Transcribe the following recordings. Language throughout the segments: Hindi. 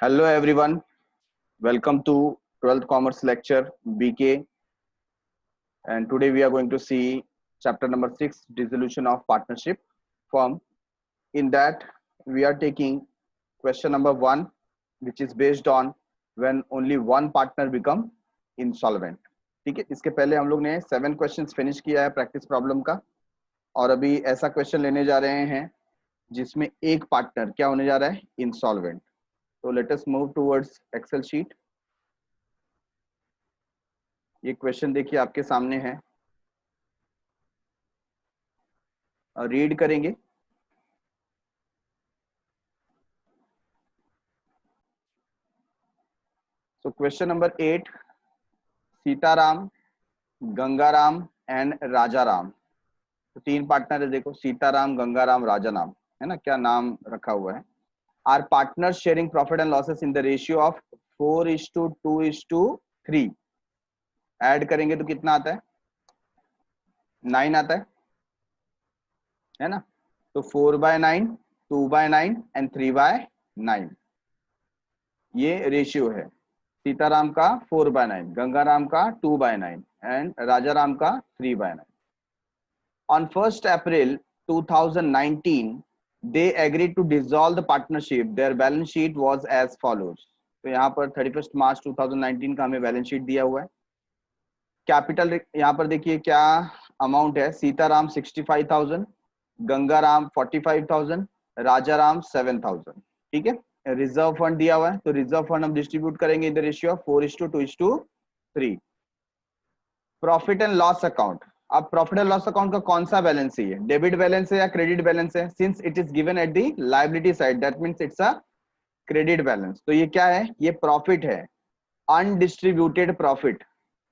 Hello everyone, welcome to 12th Commerce lecture BK, and today we are going to see chapter number 6, dissolution of partnership firm. In that we are taking question number 1, which is based on when only one partner become insolvent. ठीक है, इसके पहले हम लोग ने 7 क्वेश्चंस फिनिश किया है प्रैक्टिस प्रॉब्लम का, और अभी ऐसा क्वेश्चन लेने जा रहे हैं जिसमें एक पार्टनर क्या होने जा रहा है, insolvent. So let us move towards Excel sheet. ये क्वेश्चन देखिए आपके सामने है, रीड करेंगे. So question number 8, Sitaram, Gangaram and Rajaram. तो 3 पार्टनर है, देखो सीताराम, गंगाराम, राजाराम, है ना, क्या नाम रखा हुआ है. Are partner sharing profit and losses in the ratio of 4:2:3. Add करेंगे तो कितना आता है, 9 आता है ना. तो 4/9, 2/9 एंड 3/9 ये रेशियो है. सीताराम का 4/9, गंगाराम का 2/9 एंड राजाराम का 3/9. On 1st April 2019, they agreed to dissolve the partnership. Their balance sheet was as follows. तो यहाँ पर 31 मार्च 2019 का हमें बैलेंस शीट दिया हुआ है. कैपिटल यहाँ पर देखिए क्या अमाउंट है, सीताराम 65,000, गंगाराम 45,000, राजाराम 7,000. ठीक है. रिजर्व फंड दिया हुआ है, तो रिजर्व फंड हम डिस्ट्रीब्यूट करेंगे इन the ratio of 4:2:3. Profit and loss account. अब प्रॉफिट एंड लॉस अकाउंट का कौन सा बैलेंस है, ये डेबिट बैलेंस है या क्रेडिट बैलेंस है. Since it is given at the liability side, that means it's a credit balance. तो ये क्या है, ये प्रॉफिट है, अनडिस्ट्रीब्यूटेड प्रॉफिट.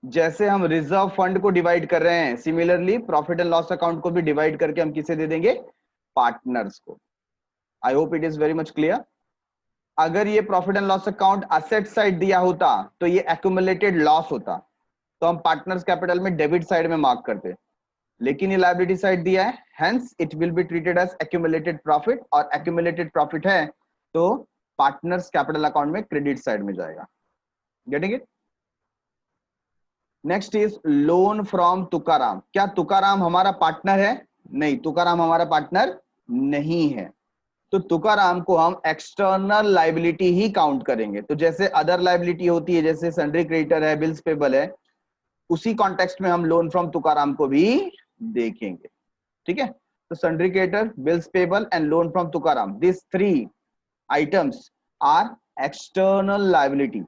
जैसे हम रिजर्व फंड को डिवाइड कर रहे हैं, similarly profit and loss account को भी डिवाइड करके हम किसे दे देंगे, पार्टनर्स को. I hope it is very much clear. अगर ये profit and loss account asset side दिया होता तो ये एक्यूमुलेटेड लॉस होता, तो हम पार्टनर्स कैपिटल में डेबिट साइड में मार्क करते. लेकिन ये लायबिलिटी साइड दिया है, hence it will be treated as accumulated profit, और एक्यूमुलेटेड प्रॉफिट है तो पार्टनर्स कैपिटल अकाउंट में क्रेडिट साइड में जाएगा. Getting it. Next is loan from Tukaram. क्या तुकाराम हमारा पार्टनर है? नहीं, तुकाराम हमारा पार्टनर नहीं है. तो तुकाराम को हम एक्सटर्नल लायबिलिटी ही काउंट करेंगे. तो जैसे अदर लायबिलिटी होती है, जैसे सन्ड्री क्रेडिटर है, बिल्स पेबल है, उसी कॉन्टेक्स्ट में हम लोन फ्रॉम तुकाराम को भी देखेंगे. ठीक है. तो sundry creditor, bills payable and loan from Tukaram, this 3 items are external liability,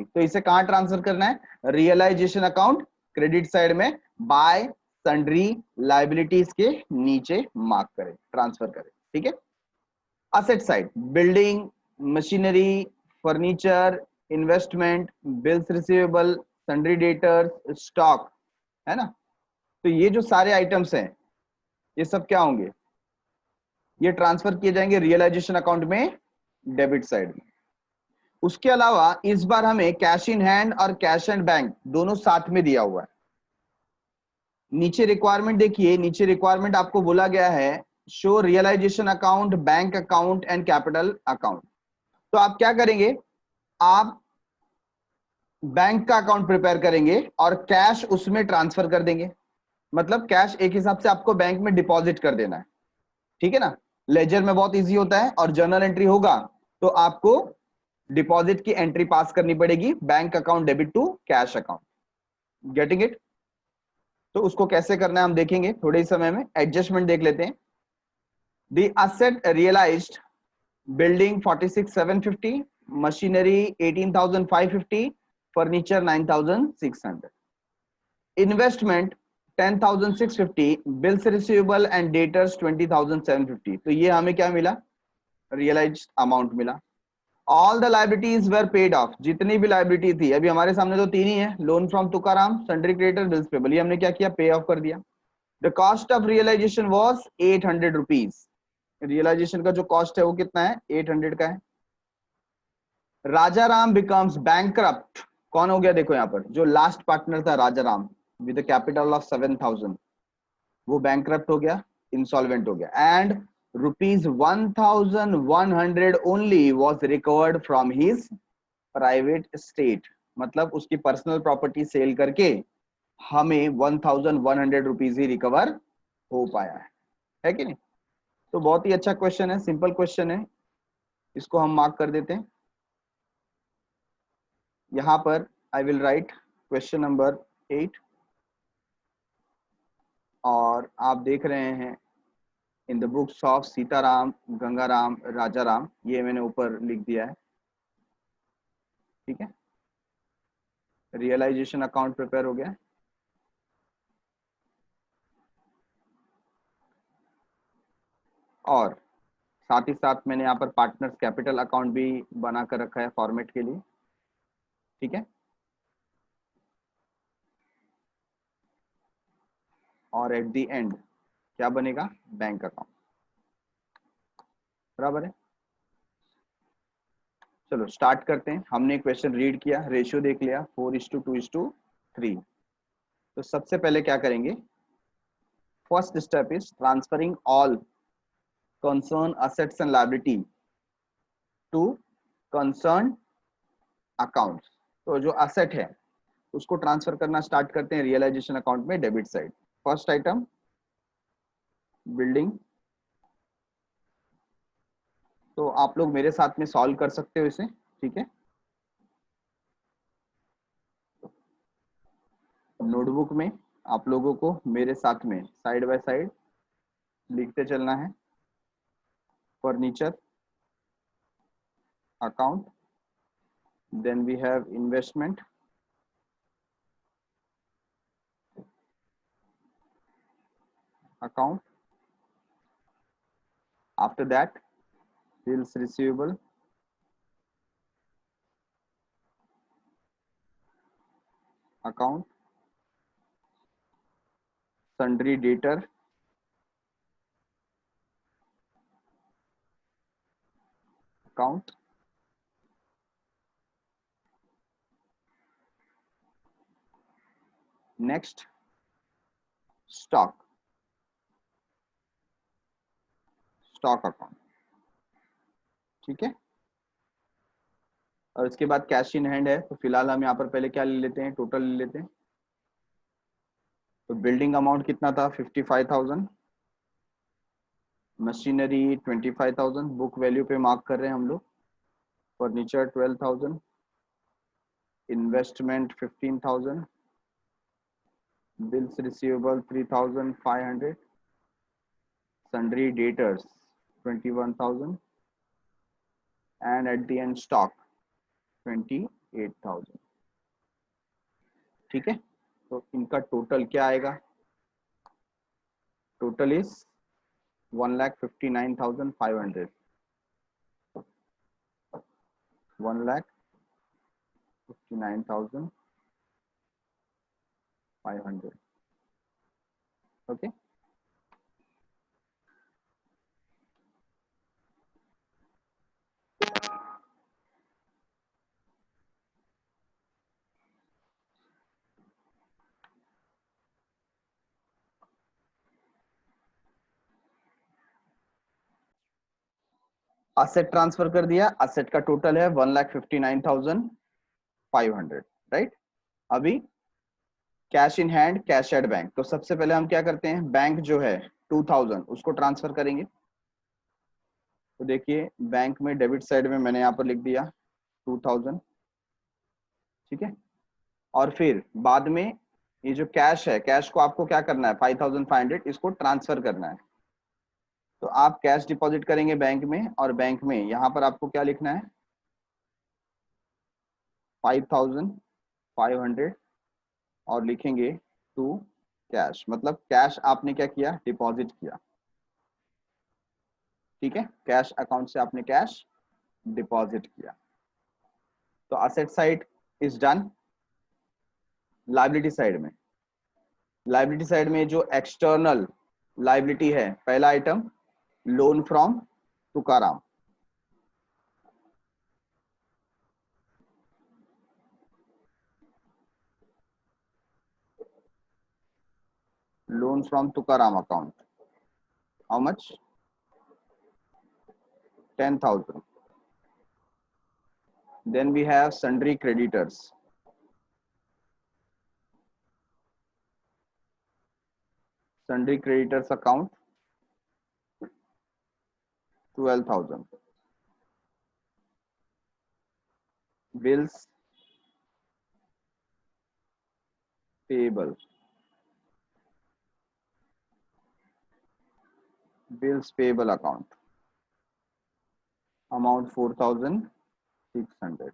तो इसे कहां ट्रांसफर करना है, रियलाइजेशन अकाउंट क्रेडिट साइड में, बाय सन्ड्री लायबिलिटीज के नीचे मार्क करें, ट्रांसफर करें. ठीक है. Asset side, building, machinery, furniture, investment, bills receivable, sundry debtors, stock, है ना. तो ये जो सारे आइटम्स हैं ये सब क्या होंगे, ये ट्रांसफर किए जाएंगे रियलाइजेशन अकाउंट में, डेबिट साइड में. उसके अलावा इस बार हमें कैश इन हैंड और कैश एंड बैंक दोनों साथ में दिया हुआ है. नीचे रिक्वायरमेंट देखिए, नीचे रिक्वायरमेंट आपको बोला गया है show realisation account, bank account and capital account. तो आप क्या करेंगे, आप बैंक का अकाउंट प्रिपेयर करेंगे और कैश उसमें ट्रांसफर कर देंगे. मतलब कैश एक हिसाब से आपको बैंक में डिपॉजिट कर देना है. ठीक है ना. लेजर में बहुत इजी होता है, और जर्नल एंट्री होगा तो आपको डिपॉजिट की एंट्री पास करनी पड़ेगी, bank account debit to cash account. Getting it. तो उसको कैसे करना है हम देखेंगे थोड़े ही समय में. एडजस्टमेंट देख लेते हैं. The asset realised, building 46,750, machinery 18,550, furniture 9,600, investment 10,650, bills receivable and debtors 20,750. तो ये हमें क्या मिला, रियलाइज्ड अमाउंट मिला. All the liabilities were paid off. जितनी भी लायबिलिटी थी, अभी हमारे सामने तो 3 ही है, loan from Tukaram, sundry creditor, bills payable, ये हमने क्या किया, पे ऑफ कर दिया. The cost of realisation was 800 rupees. Realisation का जो कॉस्ट है वो कितना है, 800 का है. Rajaram becomes bankrupt. कौन हो गया, देखो यहाँ पर जो लास्ट पार्टनर था Rajaram with the capital of 7,000, वो बैंकरप्ट हो गया, इंसॉल्वेंट हो गया. And ₹1,100 only was recovered from his private estate। मतलब उसकी पर्सनल प्रॉपर्टी सेल करके हमें 1,100 रुपीज ही रिकवर हो पाया है कि नहीं? तो बहुत ही अच्छा क्वेश्चन है, सिंपल क्वेश्चन है, इसको हम मार्क कर देते हैं। यहां पर I will write question number 8 और आप देख रहे हैं in the books of Sitaram, Gangaram, Rajaram, ये मैंने ऊपर लिख दिया है, ठीक है। रियलाइजेशन अकाउंट प्रिपेयर हो गया। और साथ ही साथ मैंने यहाँ पर पार्टनर्स कैपिटल अकाउंट भी बना कर रखा है फॉर्मेट के लिए, ठीक है। और एट द एंड क्या बनेगा? बैंक अकाउंट, बराबर है। चलो स्टार्ट करते हैं। हमने क्वेश्चन रीड किया, रेशियो देख लिया 4:2:3। तो सबसे पहले क्या करेंगे? First step is transferring all concern assets and liability to concern accounts. तो जो असेट है उसको ट्रांसफर करना स्टार्ट करते हैं रियलाइजेशन अकाउंट में, debit side. First item building, तो आप लोग मेरे साथ में सॉल्व कर सकते हो इसे, ठीक है। नोटबुक में आप लोगों को मेरे साथ में साइड बाय साइड लिखते चलना है। Furniture account, then we have investment, account, after that bills receivable, account, sundry debtor, account, next stock, stock account, ठीक है। और इसके बाद कैश इन हैंड है, तो फिलहाल हम यहाँ पर पहले क्या ले लेते हैं? टोटल ले लेते हैं। तो बिल्डिंग अमाउंट कितना था? 55,000, मशीनरी 25,000, बुक वैल्यू पे मार्क कर रहे हैं हम लोग। Furniture 12,000, investment 15,000, bills receivable 3,500, sundry debtors 21,000 and at the end stock 28,000, ठीक है। तो इनका टोटल क्या आएगा? Total is 1,59,500, 1,59,500, okay. Asset transfer कर दिया, असेट का टोटल है 1,59,500, राइट। अभी cash in hand, cash at bank. तो सबसे पहले हम क्या करते हैं? बैंक जो है 2,000 उसको ट्रांसफर करेंगे। तो देखिए बैंक में डेबिट साइड में मैंने यहाँ पर लिख दिया 2,000, ठीक है। और फिर बाद में ये जो कैश है, कैश को आपको क्या करना है? 5,500 इसको ट्रांसफर करना है। तो आप कैश डिपॉजिट करेंगे बैंक में, और बैंक में यहाँ पर आपको क्या लिखना है? 5,500 और लिखेंगे टू कैश, मतलब कैश आपने क्या किया? डिपॉजिट किया, ठीक है। कैश अकाउंट से आपने कैश डिपॉजिट किया। तो asset side is done. Liability side में, लायबिलिटी साइड में जो एक्सटर्नल लायबिलिटी है, पहला item loan from Tukaram, loan from Tukaram account, how much? 10,000. Then we have sundry creditors. Sundry creditors account 12,000. Bills payable. Bills payable account amount 4,600.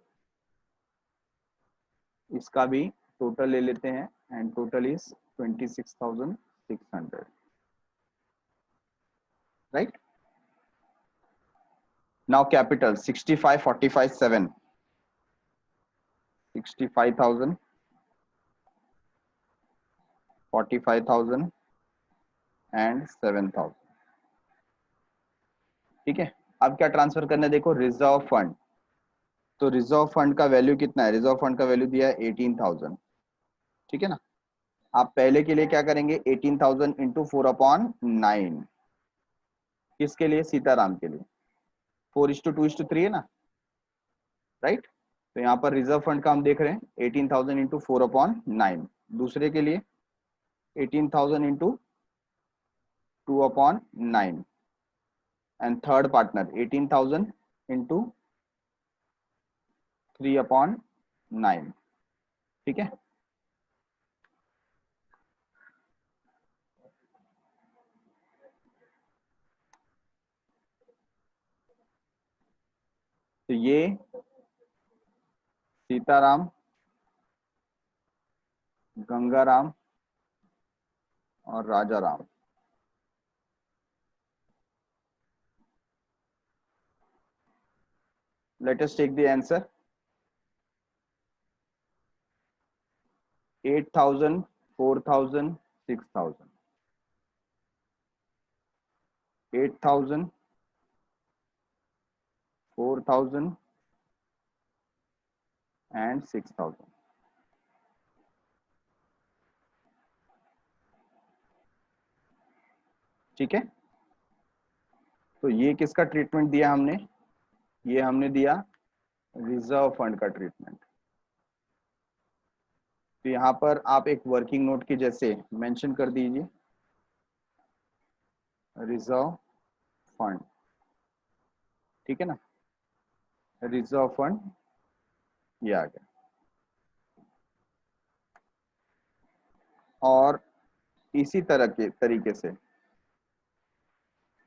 इसका भी टोटल ले लेते हैं and total is 26,600. Right. Now capital 65, 45, 7. 65,000, 45,000 and 7,000. ठीक है. अब क्या ट्रांसफर करना है देखो, रिजर्व फंड. तो रिजर्व फंड का वैल्यू कितना है? रिजर्व फंड का वैल्यू दिया है 18,000. ठीक है ना. आप पहले के लिए क्या करेंगे, 18,000 इंटू 4/9. किसके लिए? सीताराम के लिए. 4:2:3 है ना. राइट. तो यहाँ पर रिजर्व फंड का हम देख रहे हैं 18,000 इंटू 4/9. दूसरे के लिए 18,000 into 2/9. And third partner 18,000 into 3/9. ठीक है. तो ये सीताराम, गंगाराम और Rajaram. Let us take the answer. 8,000, 4,000, 6,000. 8,000, 4,000 and 6,000. ठीक है. तो ये किसका ट्रीटमेंट दिया हमने? ये हमने दिया रिजर्व फंड का ट्रीटमेंट. तो यहाँ पर आप एक वर्किंग नोट के जैसे मेंशन कर दीजिए रिजर्व फंड. ठीक है ना. रिजर्व फंड ये आ गया. और इसी तरह के तरीके से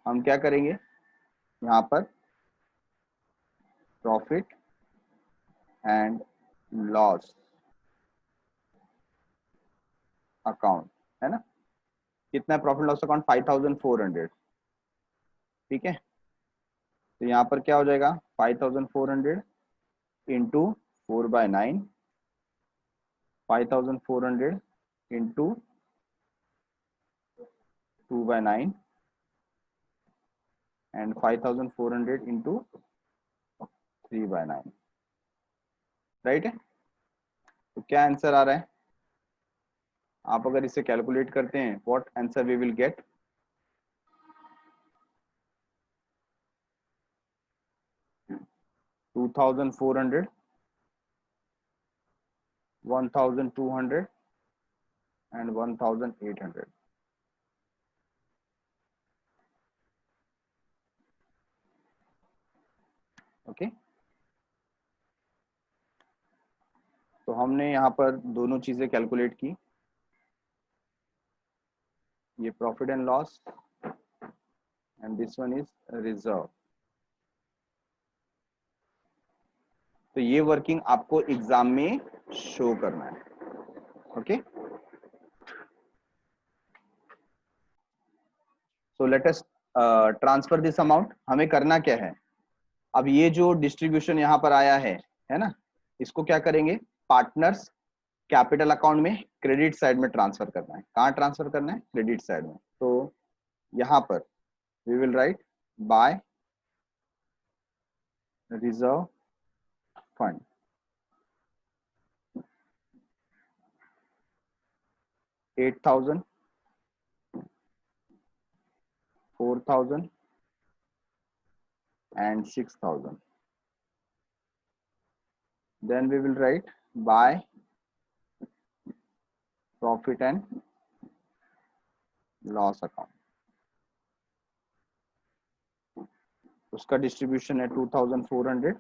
हम क्या करेंगे, यहाँ पर प्रॉफिट एंड लॉस अकाउंट है ना. कितना प्रॉफिट लॉस अकाउंट? 5,400. ठीक है. तो यहाँ पर क्या हो जाएगा, 5,400 into 4/9, 5,400 into 2/9 and 5,400 into 3/9. Right है. तो क्या आंसर आ रहा है? आप अगर इसे कैलकुलेट करते हैं, what answer we will get? 2,400, 1,200 and 1,800. Okay. तो हमने यहाँ पर दोनों चीजें कैलकुलेट की. ये profit and loss and this one is reserve. तो ये वर्किंग आपको एग्जाम में शो करना है. Okay. So let us transfer this amount. हमें करना क्या है, अब ये जो डिस्ट्रीब्यूशन यहाँ पर आया है ना, इसको क्या करेंगे, पार्टनर्स कैपिटल अकाउंट में क्रेडिट साइड में ट्रांसफर करना है. कहाँ ट्रांसफर करना है? क्रेडिट साइड में. तो यहाँ पर we will write by reserve fund. $8,000, 4,000 and 6,000. Then we will write by profit and loss account. उसका डिस्ट्रीब्यूशन है 2,400,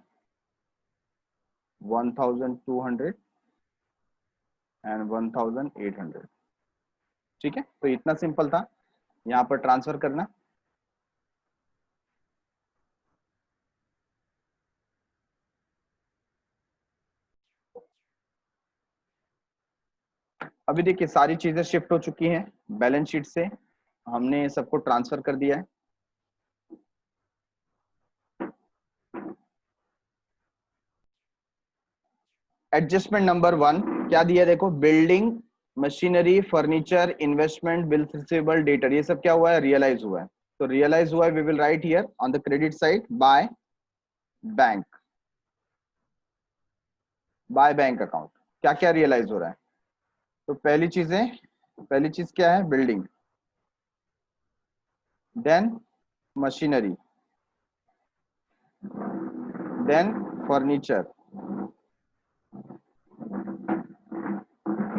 1,200 एंड 1,800. ठीक है, तो इतना सिंपल था यहाँ पर ट्रांसफर करना. अभी देखिए सारी चीजें शिफ्ट हो चुकी हैं बैलेंस शीट से, हमने सबको ट्रांसफर कर दिया है. एडजस्टमेंट नंबर 1 क्या दिया देखो, building machinery furniture investment bills receivable debtor, ये सब क्या हुआ है, रियलाइज हुआ है. तो रियलाइज हुआ है, we will write here on the credit side by bank. By bank account क्या क्या रियलाइज हो रहा है. तो पहली चीज क्या है, building, then machinery, then furniture,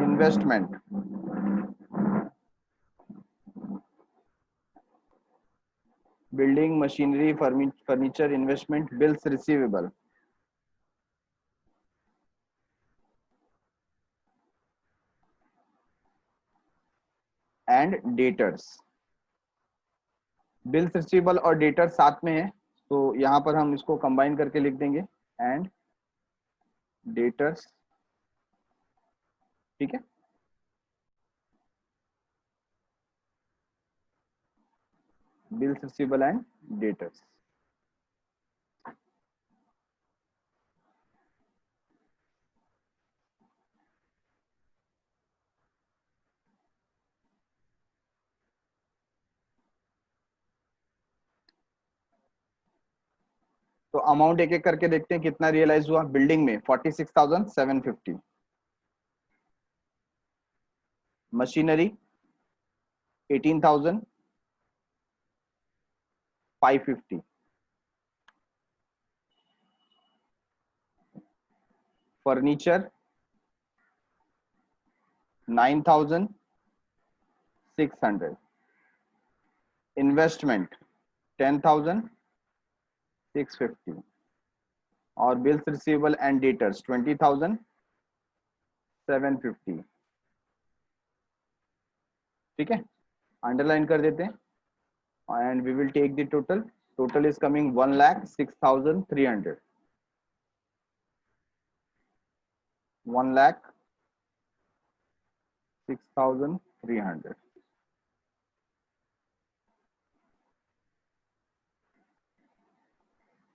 investment, building machinery furniture investment bills receivable, and debtors. Bills receivable और डेटर साथ में है, तो यहां पर हम इसको कंबाइन करके लिख देंगे एंड डेटर्स. ठीक है, बिल्स रिसीवेबल एंड डेटर्स. तो अमाउंट एक एक करके देखते हैं कितना रियलाइज हुआ. बिल्डिंग में 46,750, मशीनरी 18,550, फर्नीचर 9,600, इन्वेस्टमेंट 10,650 और बिल्स रिसीवेबल एंड डेटर्स 20,750. ठीक है, अंडरलाइन कर देते हैं and we will take the total. Total is coming 1,06,300. 1,06,300.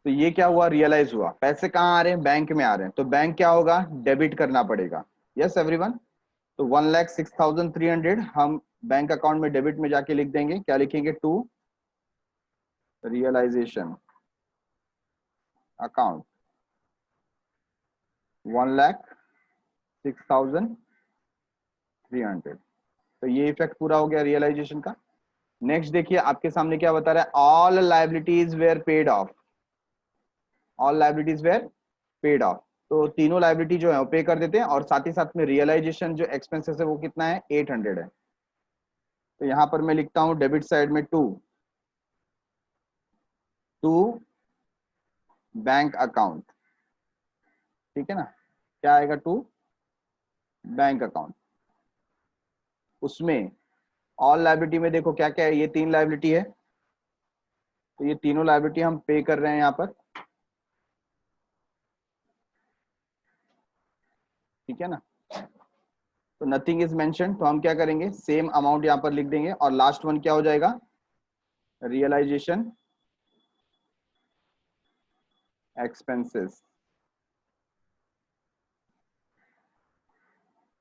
तो ये क्या हुआ, रियलाइज हुआ. पैसे कहाँ आ रहे हैं, बैंक में आ रहे हैं. तो बैंक क्या होगा, डेबिट करना पड़ेगा. Yes everyone. तो 1,06,300 हम बैंक अकाउंट में डेबिट में जाके लिख देंगे. क्या लिखेंगे, टू रियलाइजेशन अकाउंट 1,06,300. तो ये इफेक्ट पूरा हो गया रियलाइजेशन का. नेक्स्ट देखिए आपके सामने क्या बता रहा है, all liabilities were paid off. All liabilities were paid off. तो तीनों लाइबिलिटी जो है वो पे कर देते हैं और साथ ही साथ में रियलाइजेशन जो एक्सपेंसेस है वो कितना है, 800 है. तो यहां पर मैं लिखता हूं डेबिट साइड में टू बैंक अकाउंट. ठीक है ना, क्या आएगा, टू बैंक अकाउंट. उसमें ऑल लाइबिलिटी में देखो क्या क्या है, ये तीन लाइबिलिटी है. तो ये तीनों लाइबिलिटी हम पे कर रहे हैं यहाँ पर. ठीक है ना, तो नथिंग इज मेंशन, तो हम क्या करेंगे, सेम अमाउंट यहाँ पर लिख देंगे और लास्ट वन क्या हो जाएगा, रियलाइजेशन एक्सपेंसेस.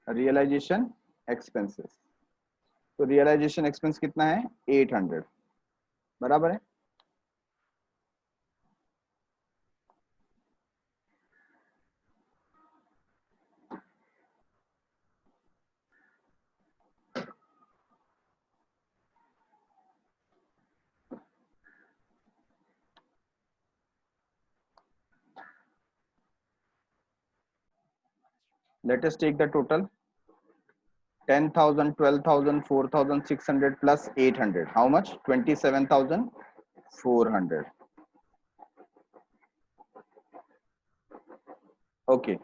Realisation expenses. तो रियलाइजेशन एक्सपेंस कितना है, 800. बराबर है. Let us take the total. 10,000, 12,000, 4,600 plus 800. How much? 27,400. Okay.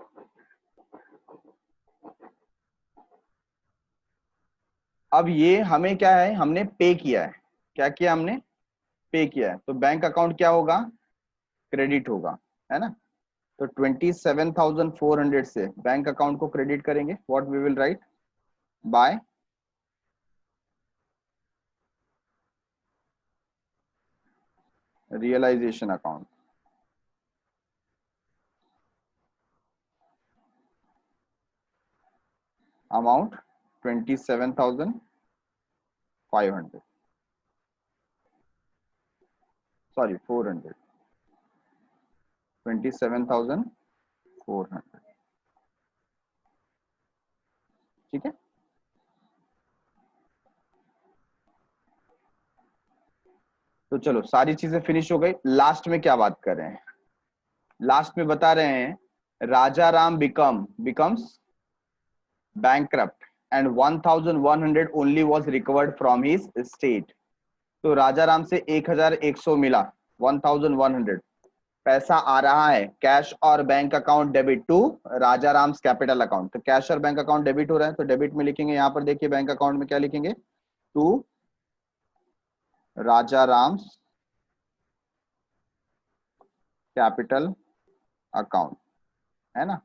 अब ये हमें क्या है, हमने पे किया है, क्या किया हमने, पे किया है, तो बैंक अकाउंट क्या होगा, क्रेडिट होगा, है ना। तो 27,400 से बैंक अकाउंट को क्रेडिट करेंगे, what we will write, by realisation account, amount 27,500, sorry 400, 27,400, ठीक है। तो चलो सारी चीजें फिनिश हो गई, लास्ट में क्या बात कर रहे हैं, लास्ट में बता रहे हैं Raja Ram becomes bankrupt and 1,100 only was recovered from his estate. तो राजा राम से 1,100 मिला, 1,100 पैसा आ रहा है कैश और bank account debit to Raja Ram's capital account. तो कैश और बैंक अकाउंट डेबिट हो रहा है, तो डेबिट में लिखेंगे, यहां पर देखिए बैंक अकाउंट में क्या लिखेंगे, to Raja Ram's capital account, है ना,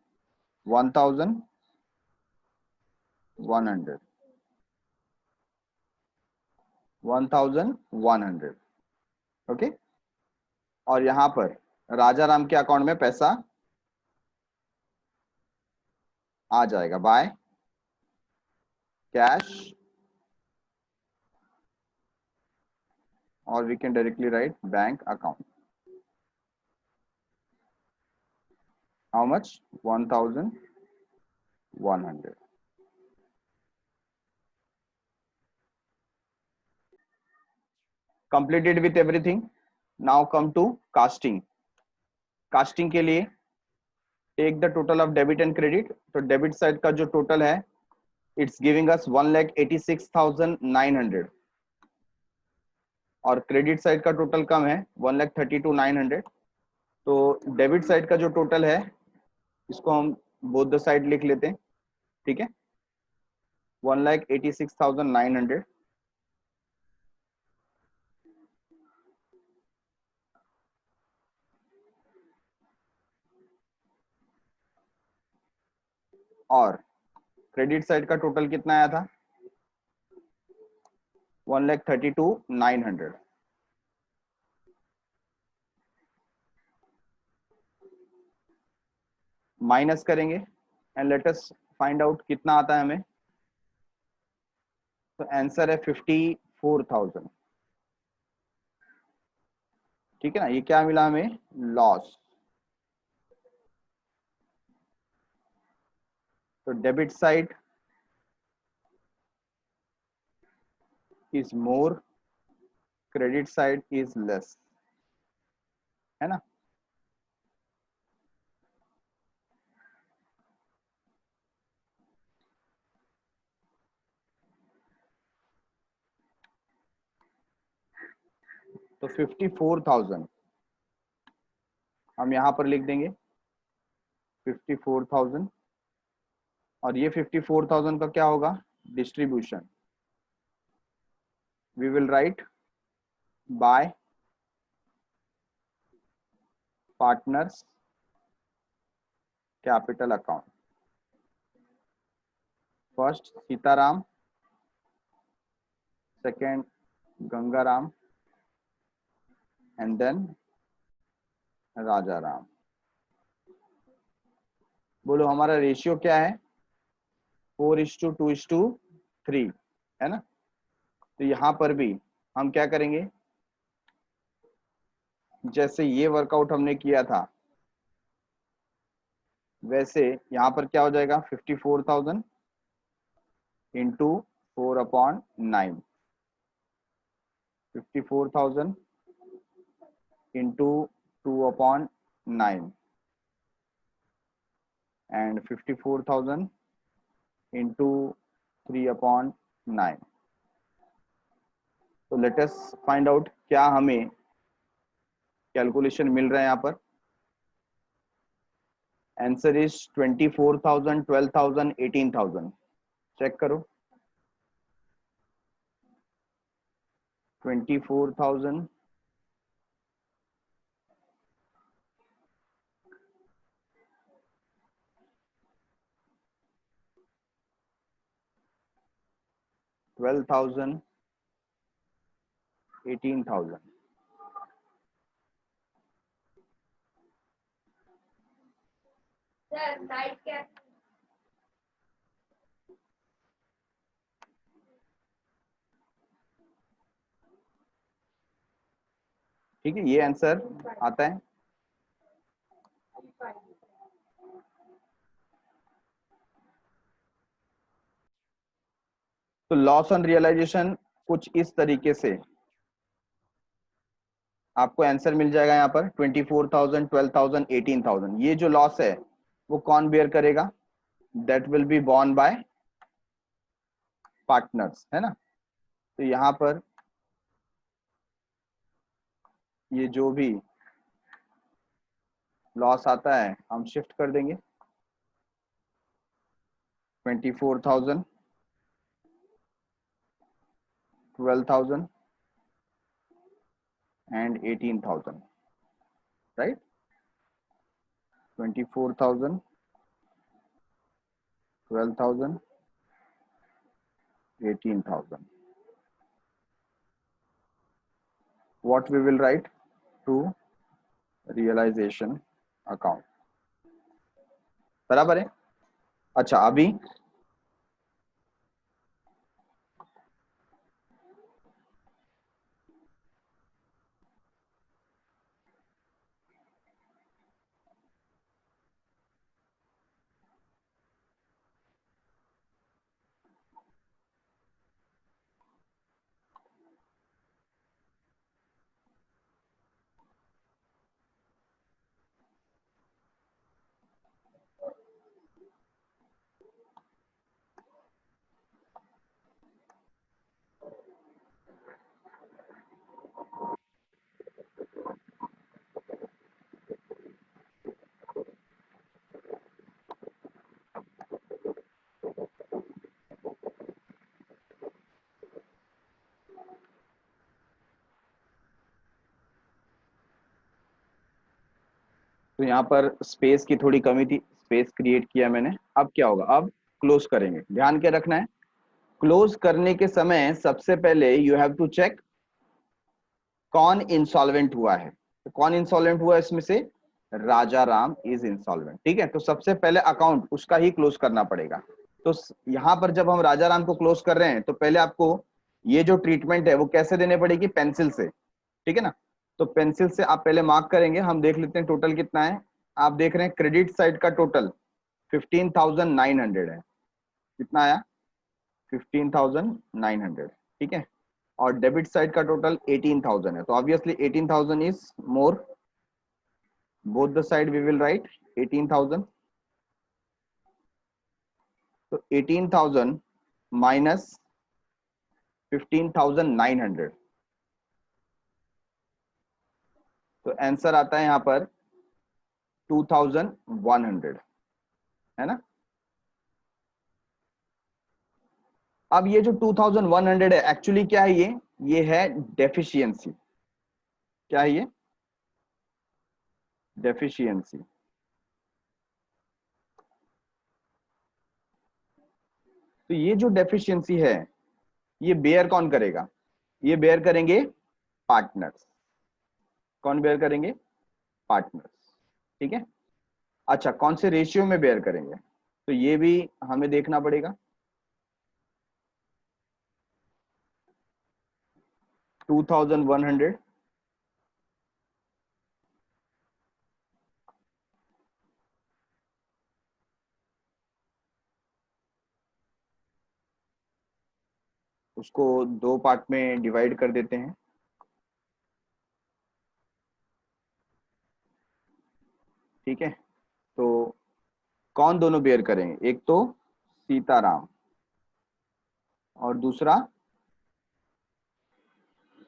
1,100, ओके। और यहां पर राजा राम के अकाउंट में पैसा आ जाएगा बाय कैश, और we can directly write bank account, how much, 1,100। Completed with everything. Now come to casting. Casting के लिए take the total of debit and credit. तो डेबिट साइड का जो टोटल है, इट्स गिविंग अस 1,86,900, और क्रेडिट साइड का टोटल कम है 1,32,900। तो डेबिट साइड का जो टोटल है, इसको हम बोथ द साइड लिख लेते हैं, ठीक है, 1,86,900 और क्रेडिट साइड का टोटल कितना आया था, 1,32,900। माइनस करेंगे and let us find out कितना आता है हमें। तो आंसर है 54,000, ठीक है ना। ये क्या मिला हमें, लॉस। तो debit side is more, credit side is less, है ना। तो 54,000 हम यहां पर लिख देंगे, 54,000, और ये 54,000 का क्या होगा, distribution, we will write by partners capital account. First Sitaram, second Gangaram, and then Raja Ram. बोलो हमारा रेशियो क्या है, 4:2:3, है ना। तो यहां पर भी हम क्या करेंगे, जैसे ये वर्कआउट हमने किया था, वैसे यहां पर क्या हो जाएगा, 54,000 इंटू 4/9, 54,000 इंटू 2/9, एंड 54,000 इंटू 3/9। तो लेट अस फाइंड आउट क्या हमें कैलकुलेशन मिल रहा है यहाँ पर। Answer is 24,000, 12,000, 18,000। चेक करो। 24,000, 12,000, 18,000। ठीक है, ये आंसर आता है। तो लॉस ऑन रियलाइजेशन कुछ इस तरीके से आपको आंसर मिल जाएगा यहाँ पर 24,000, 12,000, 18,000। ये जो लॉस है वो कौन बेयर करेगा? That will be born bye partners, है ना। तो यहाँ पर ये जो भी लॉस आता है हम शिफ्ट कर देंगे। 24,000, 12,000 and 18,000, right? 24,000, 12,000, 18,000. What we will write to realization account, बराबर है। अच्छा, अभी तो यहाँ पर स्पेस की थोड़ी कमी थी, स्पेस क्रिएट किया मैंने। अब क्या होगा, अब क्लोज करेंगे। ध्यान क्या रखना है, क्लोज करने के समय सबसे पहले यू हैव टू चेक कौन इंसॉल्वेंट हुआ है। तो कौन इंसॉल्वेंट हुआ है इसमें से? राजा राम इज इंसॉल्वेंट। ठीक है, तो सबसे पहले अकाउंट उसका ही क्लोज करना पड़ेगा। तो यहाँ पर जब हम राजा राम को क्लोज कर रहे हैं तो पहले आपको ये जो ट्रीटमेंट है वो कैसे देने पड़ेगी? पेंसिल से। ठीक है ना। तो पेंसिल से आप पहले मार्क करेंगे। हम देख लेते हैं टोटल कितना है। आप देख रहे हैं क्रेडिट साइड का टोटल 15,900 है। कितना आया? 15,900। ठीक है, और डेबिट साइड का टोटल 18,000 है। तो obviously 18,000 is more. Both the side we will write 18,000। तो 18,000 माइनस 15,900, तो आंसर आता है यहाँ पर 2,100, है ना। अब ये जो 2,100 है एक्चुअली क्या है? ये है डेफिशिएंसी। क्या है ये? डेफिशिएंसी। तो ये जो डेफिशिएंसी है ये बेयर कौन करेगा? ये बेयर करेंगे पार्टनर्स। कौन बेयर करेंगे? पार्टनर्स। ठीक है। अच्छा, कौन से रेशियो में बेयर करेंगे? तो ये भी हमें देखना पड़ेगा। 2,100 उसको दो पार्ट में डिवाइड कर देते हैं। ठीक है, तो कौन दोनों बेयर करेंगे? एक तो सीताराम और दूसरा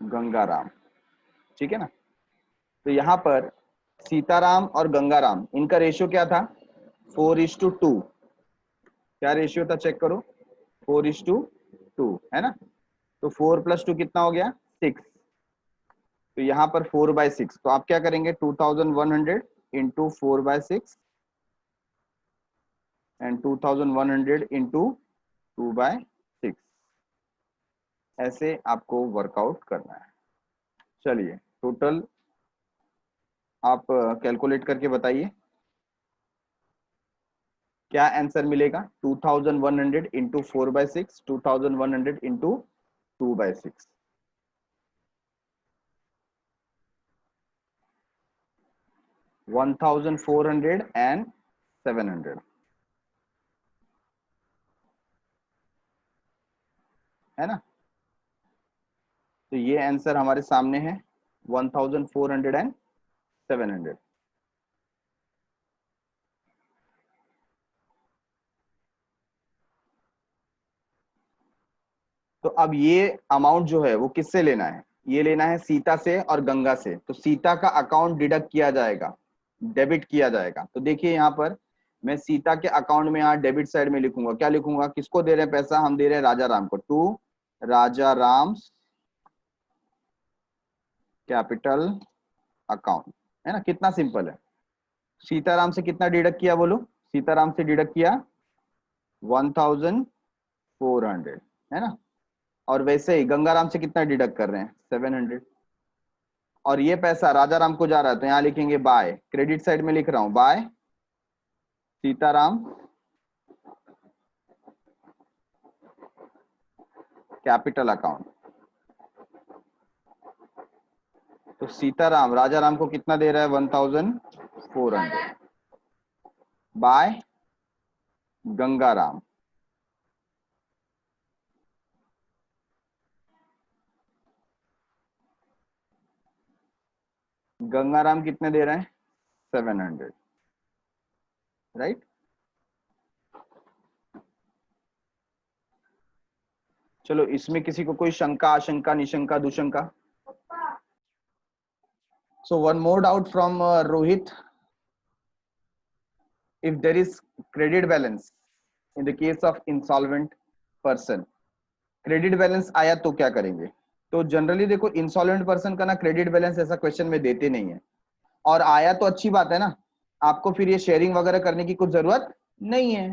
गंगाराम, ठीक है ना। तो यहाँ पर सीताराम और गंगाराम, इनका रेशियो क्या था? 4:2। क्या रेशियो था चेक करो? 4:2 है ना। तो 4 + 2 कितना हो गया? 6। तो यहाँ पर 4/6, तो आप क्या करेंगे? 2100 इंटू 4/6 एंड 2100 इंटू 2/6, ऐसे आपको वर्कआउट करना है। चलिए टोटल आप कैलकुलेट करके बताइए क्या आंसर मिलेगा। 2100 इंटू 4/6, 2100 इंटू 2/6, 1400 एंड 700, है ना। तो ये आंसर हमारे सामने है 1400 एंड 700। तो अब ये अमाउंट जो है वो किससे लेना है? ये लेना है सीता से और गंगा से। तो सीता का अकाउंट डिडक्ट किया जाएगा, डेबिट किया जाएगा। तो देखिए यहाँ पर मैं सीता के अकाउंट में यहाँ डेबिट साइड में लिखूंगा, क्या लिखूंगा? किसको दे रहे हैं पैसा? हम दे रहे हैं राजा राम को। To Raja Ram capital account, है ना। कितना सिंपल है। सीताराम से कितना डिडक्ट किया बोलो? सीताराम से डिडक्ट किया 1400, है ना। और वैसे ही गंगाराम से कितना डिडक्ट कर रहे हैं? 700। और ये पैसा राजा राम को जा रहा है, तो यहाँ लिखेंगे बाय, क्रेडिट साइड में लिख रहा हूं बाय सीताराम कैपिटल अकाउंट। तो सीताराम राजा राम को कितना दे रहा है? 1400 बाय गंगाराम। गंगाराम कितने दे रहे हैं? 700, राइट। चलो इसमें किसी को कोई शंका, आशंका, Nissanka, दुशंका? So one more doubt from Rohit. If there is credit balance in the case of insolvent person, credit balance आया तो क्या करेंगे? तो जनरली देखो इंसॉल्वेंट पर्सन का ना क्रेडिट बैलेंस ऐसा क्वेश्चन में देते नहीं है, और आया तो अच्छी बात है ना, आपको फिर ये शेयरिंग वगैरह करने की कुछ जरूरत नहीं है।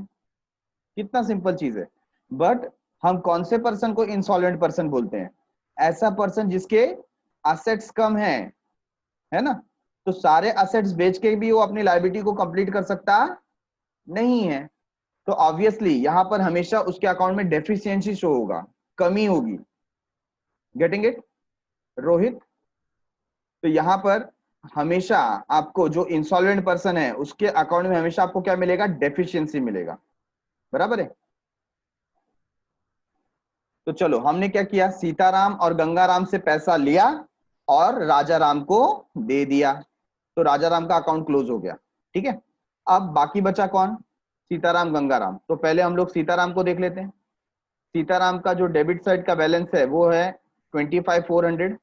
कितना सिंपल चीज है। बट हम कौन से पर्सन को इंसॉल्वेंट पर्सन बोलते हैं? ऐसा पर्सन जिसके असेट्स कम है ना। तो सारे असेट्स बेच के भी वो अपनी लायबिलिटी को कंप्लीट कर सकता नहीं है। तो ऑब्वियसली यहां पर हमेशा उसके अकाउंट में डेफिशिएंसी शो होगा, कमी होगी। Getting it Rohit? तो यहां पर हमेशा आपको जो इंसॉल्वेंट पर्सन है उसके अकाउंट में हमेशा आपको क्या मिलेगा? डेफिशिएंसी मिलेगा, बराबर है। तो चलो हमने क्या किया? सीताराम और गंगाराम से पैसा लिया और राजा राम को दे दिया, तो राजा राम का अकाउंट क्लोज हो गया, ठीक है। अब बाकी बचा कौन? सीताराम गंगाराम। तो पहले हम लोग सीताराम को देख लेते हैं। सीताराम का जो डेबिट साइड का बैलेंस है वो है 25,400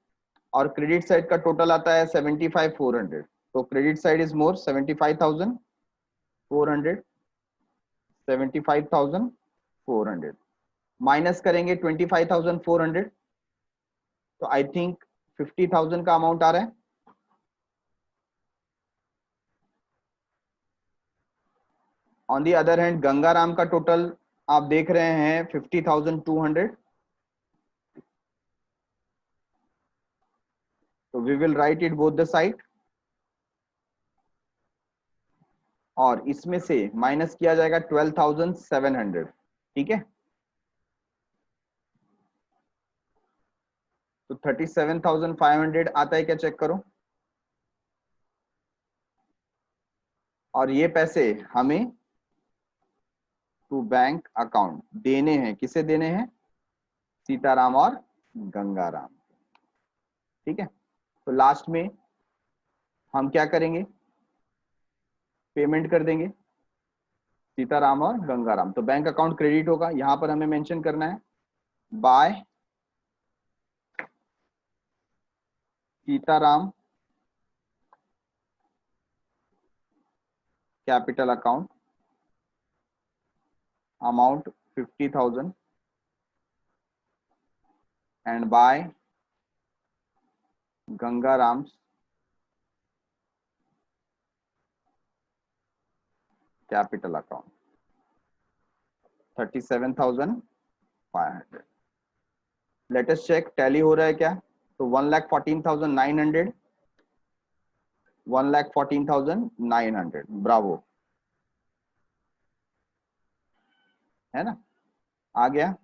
और क्रेडिट साइड का टोटल आता है 75,400। तो credit side is more 75,400, 75,400 minus करेंगे 25,400, तो आई थिंक 50,000 का अमाउंट आ रहा है। On the other hand Gangaram का टोटल आप देख रहे हैं 50,200। तो we will write it both the side, और इसमें से माइनस किया जाएगा 12,700, ठीक है। तो 37,500 आता है क्या? चेक करो। और ये पैसे हमें टू बैंक अकाउंट देने हैं। किसे देने हैं? सीताराम और गंगाराम, ठीक है। तो लास्ट में हम क्या करेंगे? पेमेंट कर देंगे। सीताराम और गंगाराम। तो बैंक अकाउंट क्रेडिट होगा, यहां पर हमें मेंशन करना है by Sitaram capital account amount 50,000 and by Gangaram capital account 37,500। Let us check tally हो रहा है क्या। तो 1,14,900, 1,14,900, ब्रावो, है ना, आ गया।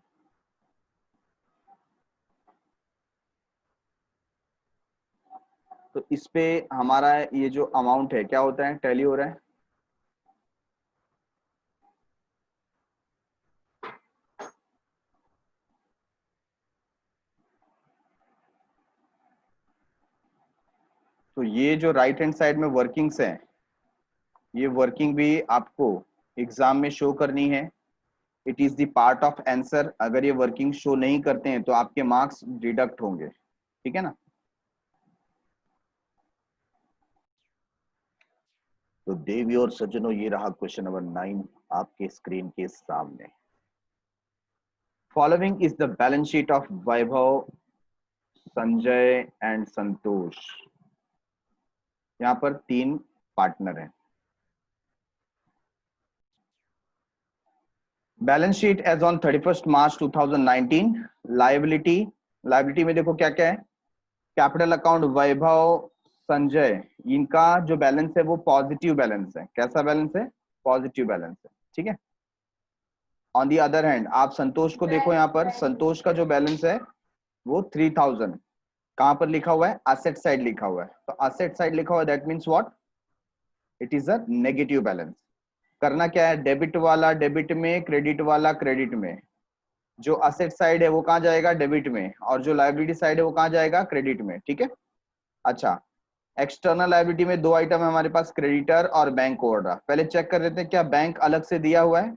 तो इस पे हमारा ये जो अमाउंट है क्या होता है, टैली हो रहा है। तो ये जो राइट हैंड साइड में वर्किंग्स हैं, ये वर्किंग भी आपको एग्जाम में शो करनी है। It is the part of answer. अगर ये वर्किंग शो नहीं करते हैं तो आपके मार्क्स डिडक्ट होंगे, ठीक है ना। तो देवी और सज्जनों, ये रहा क्वेश्चन नंबर 9 आपके स्क्रीन के सामने। Following is the balance sheet of Vaibhav, Sanjay and Santosh. यहाँ पर 3 पार्टनर हैं। Balance sheet as on 31 March 2019। Liability में देखो क्या क्या है। कैपिटल अकाउंट वैभव, संजय, इनका जो बैलेंस है वो पॉजिटिव बैलेंस है। कैसा बैलेंस है, पॉजिटिव बैलेंस है, ठीक है। ऑन दी अदर हैंड आप संतोष को देखो, यहाँ पर संतोष का जो बैलेंस है वो 3,000 कहां पर लिखा हुआ है, असेट साइड लिखा हुआ है। तो असेट साइड लिखा हुआ है, that means what, it is a negative balance. करना क्या है, डेबिट वाला डेबिट में, क्रेडिट वाला क्रेडिट में। जो असेट साइड है वो कहां जाएगा, डेबिट में, और जो लायबिलिटी साइड है वो कहां जाएगा, क्रेडिट में, ठीक है। अच्छा, एक्सटर्नल लायबिलिटी में 2 आइटम है हमारे पास, क्रेडिटर और बैंक ओवरड्राफ्ट। पहले चेक कर लेते हैं क्या बैंक अलग से दिया हुआ है।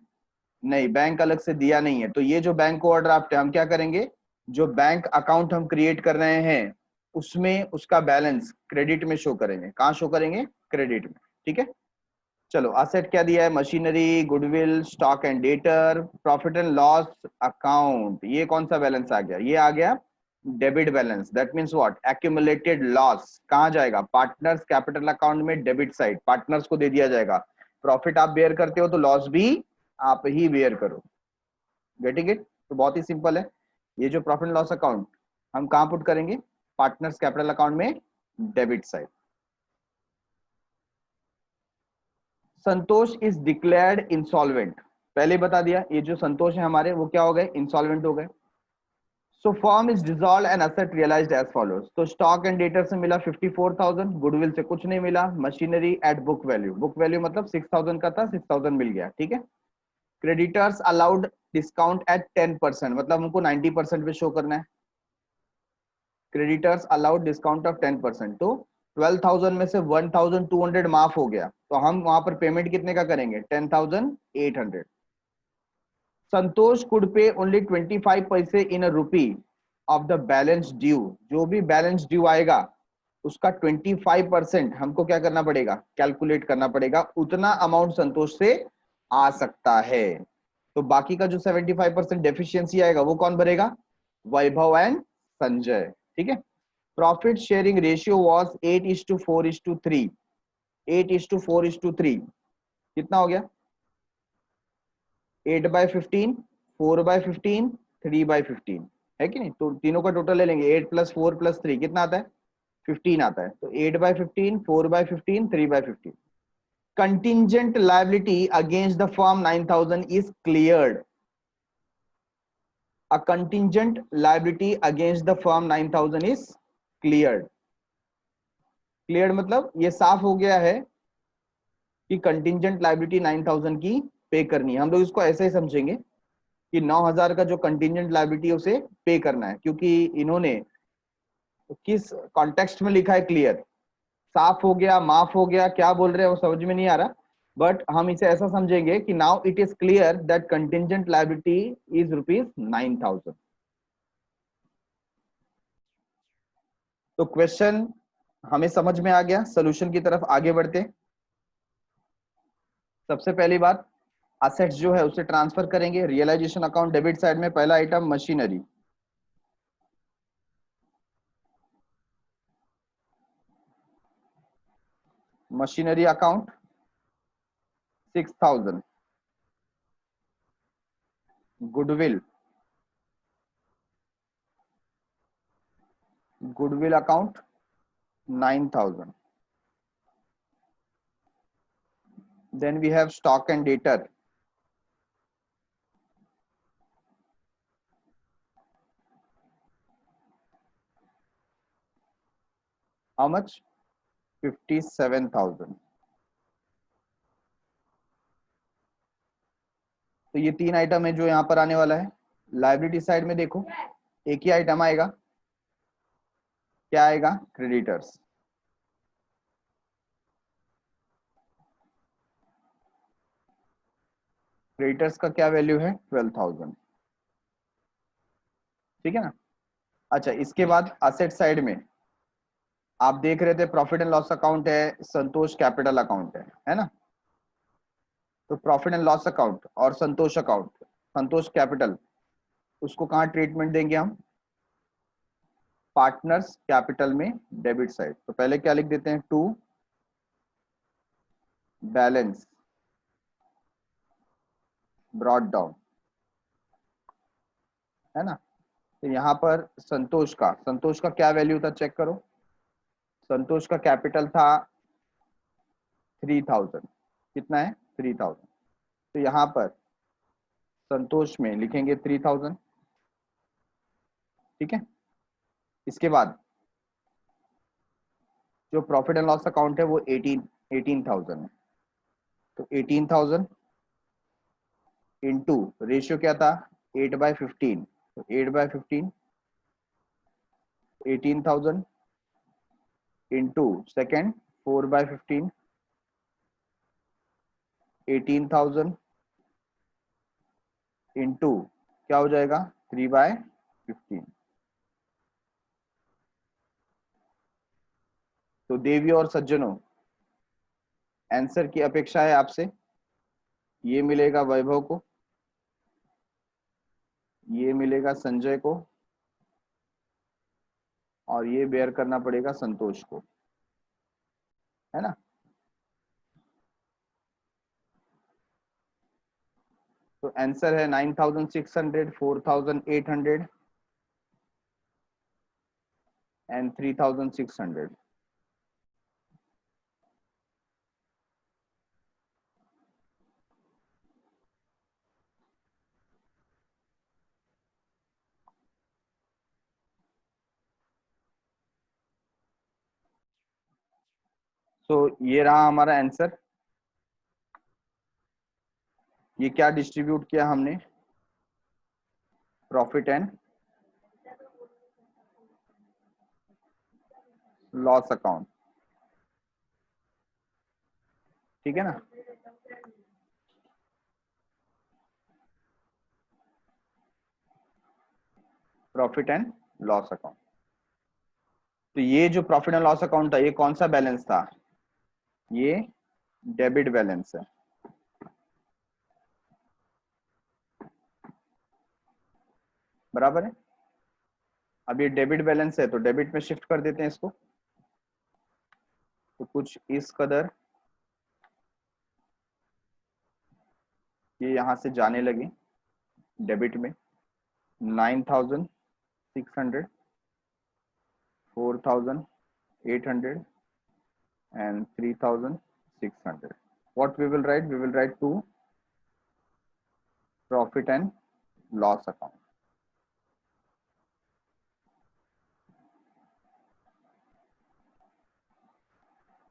नहीं, बैंक अलग से दिया नहीं है। तो ये जो बैंक ओवरड्राफ्ट है हम क्या करेंगे, जो बैंक अकाउंट हम क्रिएट कर रहे हैं उसमें उसका बैलेंस क्रेडिट में शो करेंगे। कहां शो करेंगे, क्रेडिट में, ठीक है। चलो, असेट क्या दिया है, machinery, goodwill, stock and debtor, profit and loss account. ये कौन सा बैलेंस आ गया, ये आ गया debit balance. That means what, accumulated loss कहां जाएगा, पार्टनर्स कैपिटल अकाउंट में, डेबिट साइड पार्टनर्स को दे दिया जाएगा। प्रॉफिट आप बेयर करते हो तो लॉस भी आप ही बेयर करो। Getting it. तो बहुत ही सिंपल है। ये जो प्रॉफिट एंड लॉस अकाउंट हम कहां पुट करेंगे, पार्टनर्स कैपिटल अकाउंट में, debit side. Santosh is declared insolvent. पहले बता दिया, ये जो संतोष है हमारे वो क्या हो गए, इंसॉल्वेंट हो गए। So firm is dissolve and asset realised as follows. तो स्टॉक एंड डेटर से मिला 54,000, गुडविल से कुछ नहीं मिला, machinery at book value, book value मतलब 6,000 का था, 6,000 मिल गया, ठीक है। क्रेडिटर्स अलाउड डिस्काउंट एट 10%, मतलब हमको 90% पे शो करना है। Creditors allowed discount of 10%। तो 12,000 में से 1,200 माफ हो गया, तो हम वहां पर पेमेंट कितने का करेंगे, 10,800। संतोष कुड पे ओनली 25 पैसे इन अ रूपी ऑफ द बैलेंस ड्यू। जो भी बैलेंस ड्यू आएगा उसका 25% हमको क्या करना पड़ेगा, कैलकुलेट करना पड़ेगा। उतना अमाउंट संतोष से आ सकता है। तो बाकी का जो 75% डेफिशिएंसी आएगा वो कौन भरेगा, वैभव एंड संजय, ठीक है। Profit sharing ratio was 8:4:3, 8:4:3। कितना हो गया, 8/15, 4/15, 3/15, है कि नहीं। तो तीनों का टोटल ले लेंगे, 8 + 4 + 3 कितना आता है, 15 आता है। तो 8/15, 4/15, 3/15। Contingent liability against the firm 9,000 is cleared. A contingent liability against the firm 9,000 is cleared. Cleared मतलब ये साफ हो गया है कि कंटिजेंट लायबिलिटी 9,000 की पे करनी है। हम लोग इसको ऐसे ही समझेंगे कि 9,000 का जो कंटिजेंट लायबिलिटी है उसे पे करना है, क्योंकि इन्होंने किस कॉन्टेक्स्ट में लिखा है, क्लियर, साफ हो गया, माफ हो गया, क्या बोल रहे हैं वो समझ में नहीं आ रहा। बट हम इसे ऐसा समझेंगे कि now it is clear that contingent liability is ₹9,000। तो क्वेश्चन हमें समझ में आ गया, सोल्यूशन की तरफ आगे बढ़ते। सबसे पहली बात, असेट्स जो है उसे ट्रांसफर करेंगे। रियलाइजेशन अकाउंट डेबिट साइड में पहला item machinery, machinery account 6,000, goodwill, goodwill account 9,000, then we have stock and debtor, how much? 57,000। तो ये तीन आइटम है जो यहाँ पर आने वाला है। लाइबिलिटी साइड में देखो एक ही आइटम आएगा, क्या आएगा? क्रेडिटर्स। क्रेडिटर्स का क्या वैल्यू है? 12,000। ठीक है ना। अच्छा, इसके बाद असेट साइड में आप देख रहे थे प्रॉफिट एंड लॉस अकाउंट है, संतोष कैपिटल अकाउंट है ना। तो प्रॉफिट एंड लॉस अकाउंट और संतोष अकाउंट, संतोष कैपिटल, उसको कहाँ ट्रीटमेंट देंगे हम? पार्टनर्स कैपिटल में डेबिट साइड। तो पहले क्या लिख देते हैं? टू बैलेंस ब्रॉट डाउन, है ना। तो यहाँ पर संतोष का क्या वैल्यू था चेक करो। संतोष का कैपिटल था 3,000। कितना है? 3,000। तो यहाँ पर संतोष में लिखेंगे 3,000। ठीक है। इसके बाद जो प्रॉफिट एंड लॉस अकाउंट है वो 18,000 है। तो 18,000 इंटू रेशियो क्या था? 8/15। तो 8/15 18,000 इंटू सेकेंड 4/15 18,000 इंटू क्या हो जाएगा? 3/15। तो देवी और सज्जनों, आंसर की अपेक्षा है आपसे। ये मिलेगा वैभव को, ये मिलेगा संजय को, और ये बेयर करना पड़ेगा संतोष को, है ना। तो आंसर है 9,600, 4,800 एंड 3,600। तो ये रहा हमारा आंसर। ये क्या डिस्ट्रीब्यूट किया हमने? Profit and loss account. ठीक है ना। Profit and loss account. तो ये जो प्रॉफिट एंड लॉस अकाउंट था, ये कौन सा बैलेंस था? ये डेबिट बैलेंस है, बराबर है। अब ये डेबिट बैलेंस है तो डेबिट में शिफ्ट कर देते हैं इसको। तो कुछ इस कदर ये यहां से जाने लगे डेबिट में। 9,600, 4,800 and 3,600. What we will write? We will write to profit and loss account.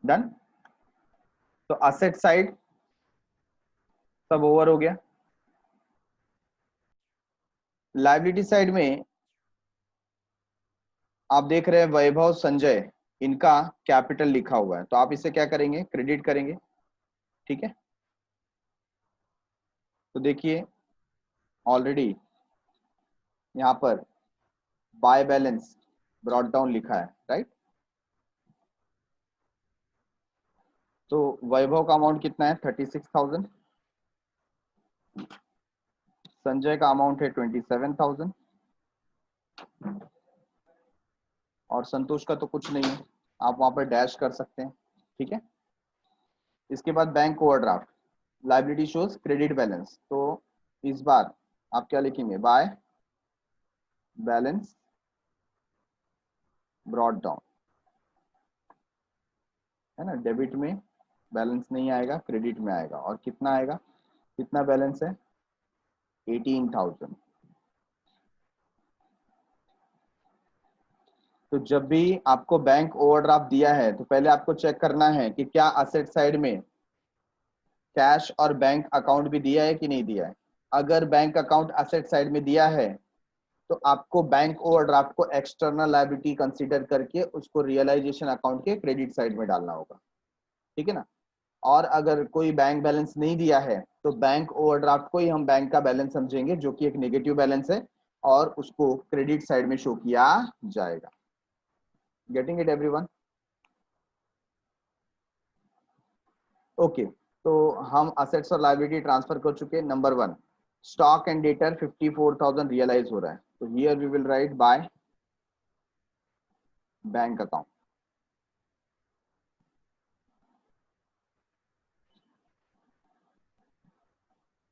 Done. तो असेट साइड सब ओवर हो गया। लाइबिलिटी साइड में आप देख रहे हैं वैभव संजय, इनका कैपिटल लिखा हुआ है, तो आप इसे क्या करेंगे? क्रेडिट करेंगे। ठीक है। तो देखिए ऑलरेडी यहाँ पर बाय बैलेंस ब्रॉट डाउन लिखा है, राइट। तो वैभव का अमाउंट कितना है 36,000, संजय का अमाउंट है 27,000 और संतोष का तो कुछ नहीं है, आप वहां पर डैश कर सकते हैं, ठीक है। इसके बाद bank overdraft, liability shows credit balance, तो इस बार आप क्या लिखेंगे, बाय बैलेंस ब्रॉट डाउन, है ना। डेबिट में बैलेंस नहीं आएगा, क्रेडिट में आएगा, और कितना आएगा, कितना बैलेंस है 18,000। तो जब भी आपको बैंक ओवरड्राफ्ट दिया है तो पहले आपको चेक करना है कि क्या असेट साइड में कैश और बैंक अकाउंट भी दिया है कि नहीं दिया है। अगर बैंक अकाउंट असेट साइड में दिया है तो आपको बैंक ओवरड्राफ्ट को एक्सटर्नल लायबिलिटी कंसीडर करके उसको रियलाइजेशन अकाउंट के क्रेडिट साइड में डालना होगा, ठीक है ना। और अगर कोई बैंक बैलेंस नहीं दिया है तो बैंक ओवरड्राफ्ट को ही हम बैंक का बैलेंस समझेंगे, जो कि एक नेगेटिव बैलेंस है, और उसको क्रेडिट साइड में शो किया जाएगा। Getting it everyone? ओके, तो हम असेट्स और लायबिलिटी ट्रांसफर कर चुके हैं। Number 1, stock and debtor 54,000 realise हो रहा है, तो here we will write by bank account.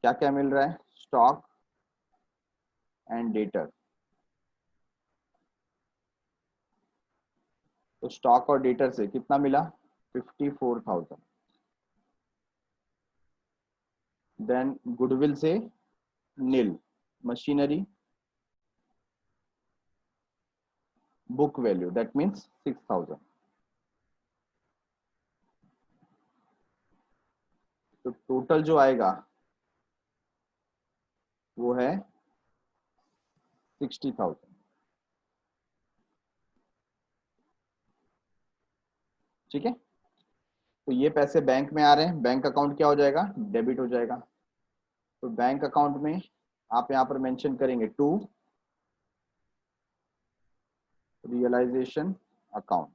क्या क्या मिल रहा है, स्टॉक एंड डेटर। तो स्टॉक और डेटर से कितना मिला 54,000। देन गुडविल से nil, machinery book value that means 6,000। तो टोटल जो आएगा वो है 60,000, ठीक है। तो ये पैसे बैंक में आ रहे हैं, बैंक अकाउंट क्या हो जाएगा, डेबिट हो जाएगा। तो बैंक अकाउंट में आप यहाँ पर मेंशन करेंगे टू रियलाइजेशन अकाउंट,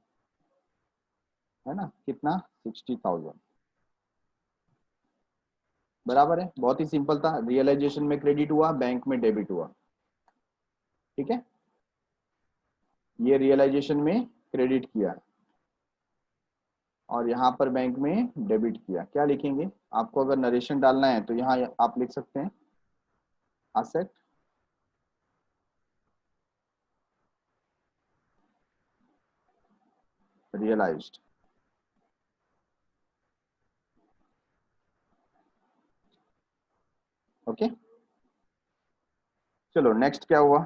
है ना, कितना 60,000, बराबर है। बहुत ही सिंपल था, रियलाइजेशन में क्रेडिट हुआ, बैंक में डेबिट हुआ, ठीक है। ये रियलाइजेशन में क्रेडिट किया और यहाँ पर बैंक में डेबिट किया। क्या लिखेंगे, आपको अगर नरेशन डालना है तो यहाँ आप लिख सकते हैं असेट रियलाइज्ड, ओके। चलो नेक्स्ट क्या हुआ,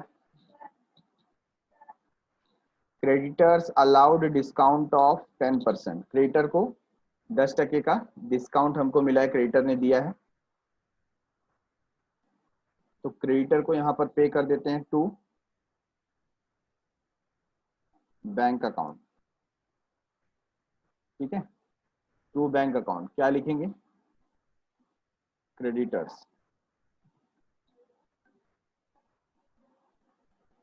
creditors allowed discount of 10%, creditor को 10% का डिस्काउंट हमको मिला है, क्रेडिटर ने दिया है। तो क्रेडिटर को यहाँ पर पे कर देते हैं टू बैंक अकाउंट, ठीक है। टू बैंक अकाउंट क्या लिखेंगे, क्रेडिटर्स।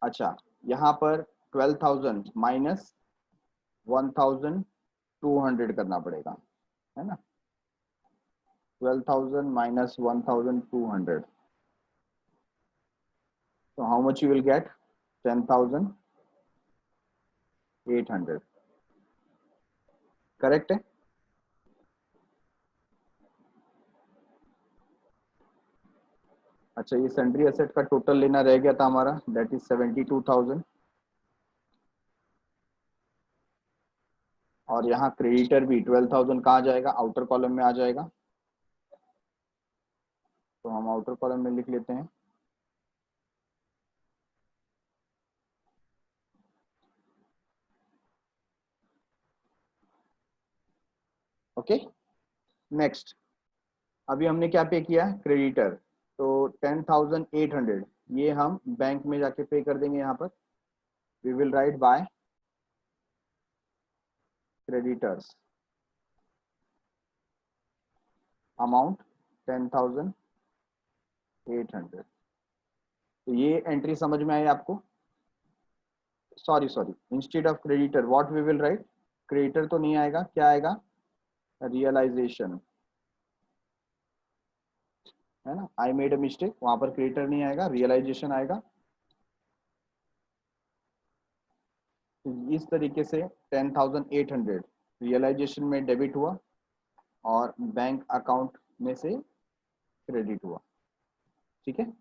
अच्छा, यहाँ पर 12,000 माइनस 1,200 करना पड़ेगा, है ना। 12,000 माइनस 1,200, तो how much you will get 10,800, correct है। अच्छा, ये सन्ड्री एसेट का टोटल लेना रह गया था हमारा, दैट इज 72,000, और यहाँ क्रेडिटर भी 12,000 कहाँ जाएगा, आउटर कॉलम में आ जाएगा। तो हम आउटर कॉलम में लिख लेते हैं ओके। नेक्स्ट, अभी हमने क्या पे किया, क्रेडिटर, तो 10,800 ये हम बैंक में जाके पे कर देंगे। यहाँ पर we will write by creditors amount 10,000 800। तो ये एंट्री समझ में आई आपको? Sorry sorry, instead of creditor what we will write, creditor तो नहीं आएगा, क्या आएगा? रियलाइजेशन, है ना, आई मेड अ मिस्टेक, वहां पर क्रेडिटर नहीं आएगा, रियलाइजेशन आएगा। इस तरीके से 10,800 रियलाइजेशन में डेबिट हुआ और बैंक अकाउंट में से क्रेडिट हुआ। ठीक है,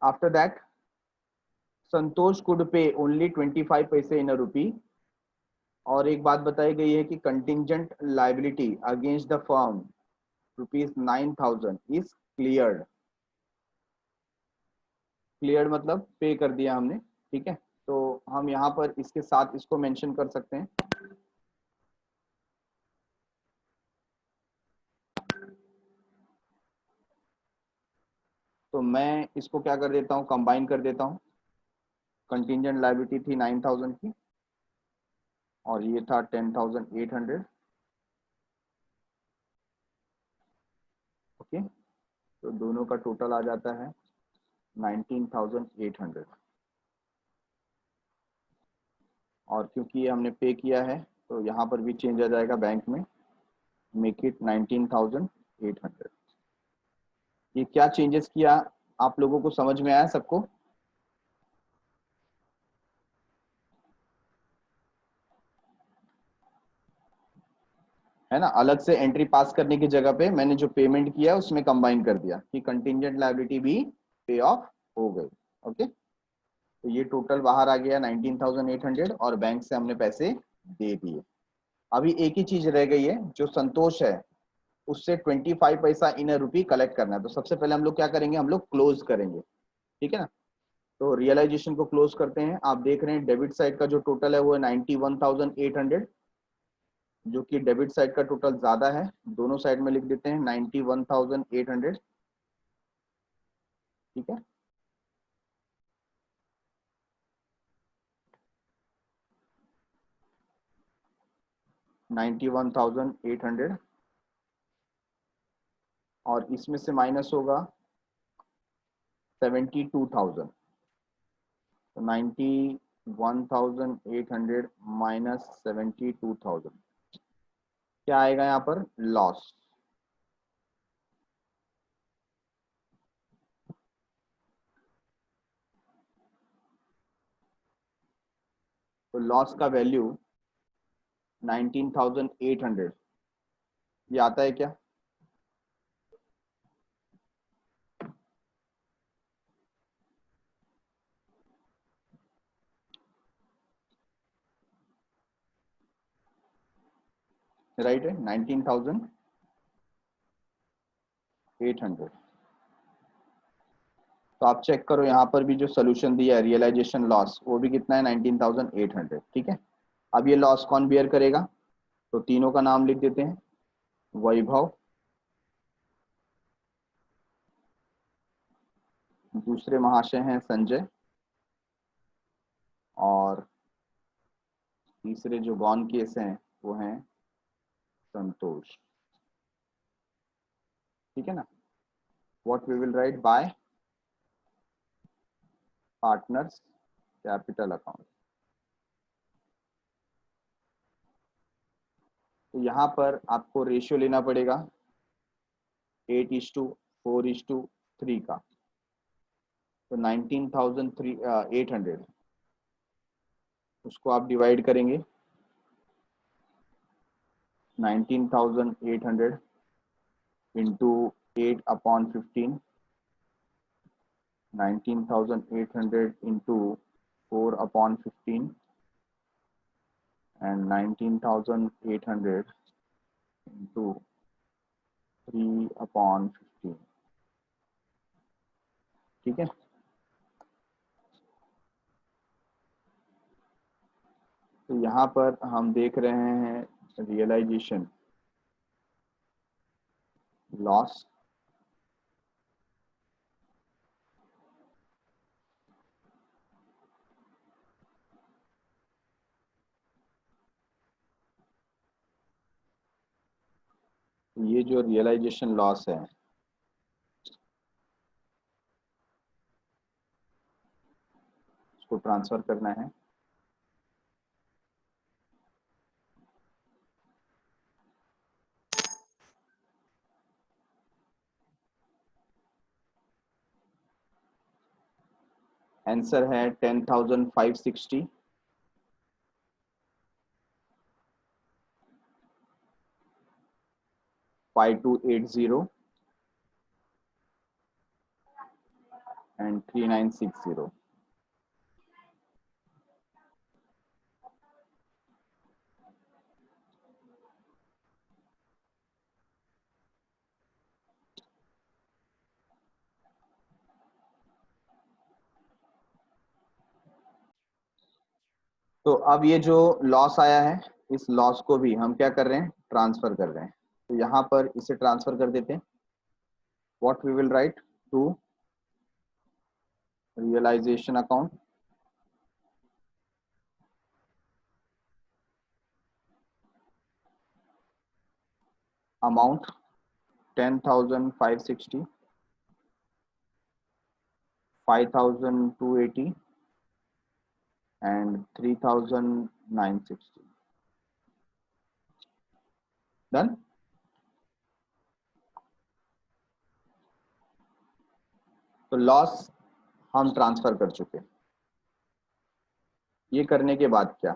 आफ्टर दैट संतोष कुड पे ओनली 25 पैसे इन अ रुपी। और एक बात बताई गई है कि contingent liability against the firm ₹9,000 is cleared. Cleared मतलब पे कर दिया हमने। ठीक है, तो हम यहाँ पर इसके साथ इसको मेंशन कर सकते हैं। तो मैं इसको क्या कर देता हूँ, कंबाइन कर देता हूँ। कंटिंजेंट लाइबिलिटी थी 9,000 की और ये था 10,800। ओके, तो दोनों का टोटल आ जाता है 19,800। और क्योंकि ये हमने पे किया है तो यहाँ पर भी चेंज आ जाएगा बैंक में, मेक इट 19,800। ये क्या चेंजेस किया आप लोगों को समझ में आया सबको? है ना, अलग से एंट्री पास करने की जगह पे मैंने जो पेमेंट किया उसमें कंबाइन कर दिया कि कंटिंजेंट लायबिलिटी भी पे ऑफ हो गई। ओके, तो ये टोटल बाहर आ गया 19,800 और बैंक से हमने पैसे दे दिए। अभी एक ही चीज रह गई है, जो संतोष है उससे 25 पैसा इन अ रुपी कलेक्ट करना है। तो सबसे पहले हम लोग क्या करेंगे, हम लोग क्लोज करेंगे। ठीक है ना, तो रियलाइजेशन को क्लोज करते हैं। आप देख रहे हैं डेबिट साइड का जो टोटल है वो है 91,800, जो कि डेबिट साइड का टोटल ज्यादा है। दोनों साइड में लिख देते हैं 91,800। ठीक है, 91,800 और इसमें से माइनस होगा 72,000। तो 91,800 माइनस 72,000 क्या आएगा यहाँ पर? लॉस। तो लॉस का वैल्यू 19,800 ये आता है क्या? राइट है, 19,800। तो आप चेक करो यहाँ पर भी जो सोल्यूशन दिया है रियलाइजेशन लॉस, वो भी कितना है? 19,800। ठीक है, अब ये लॉस कौन बियर करेगा? तो तीनों का नाम लिख देते हैं। वैभव, दूसरे महाशय हैं संजय, और तीसरे जो गॉन केस हैं वो हैं संतोष। ठीक है ना, what we will write by partners capital account. तो यहाँ पर आपको रेशियो लेना पड़ेगा 8:4:3 का। तो 19,800 उसको आप डिवाइड करेंगे 19,800 इंटू 8/15, 19,800 इंटू 4/15 and 19,800 into 3/15। ठीक है, तो यहाँ पर हम देख रहे हैं रियलाइजेशन लॉस ये जो रियलाइजेशन लॉस है उसको ट्रांसफर करना है। आंसर है 10,560 5280 and 3960। तो अब ये जो लॉस आया है इस लॉस को भी हम क्या कर रहे हैं, ट्रांसफर कर रहे हैं। तो यहाँ पर इसे ट्रांसफर कर देते हैं। What we will write, to realisation account, amount 10,560, 5,280 and 3,960। Done. तो लॉस हम ट्रांसफर कर चुके। ये करने के बाद क्या,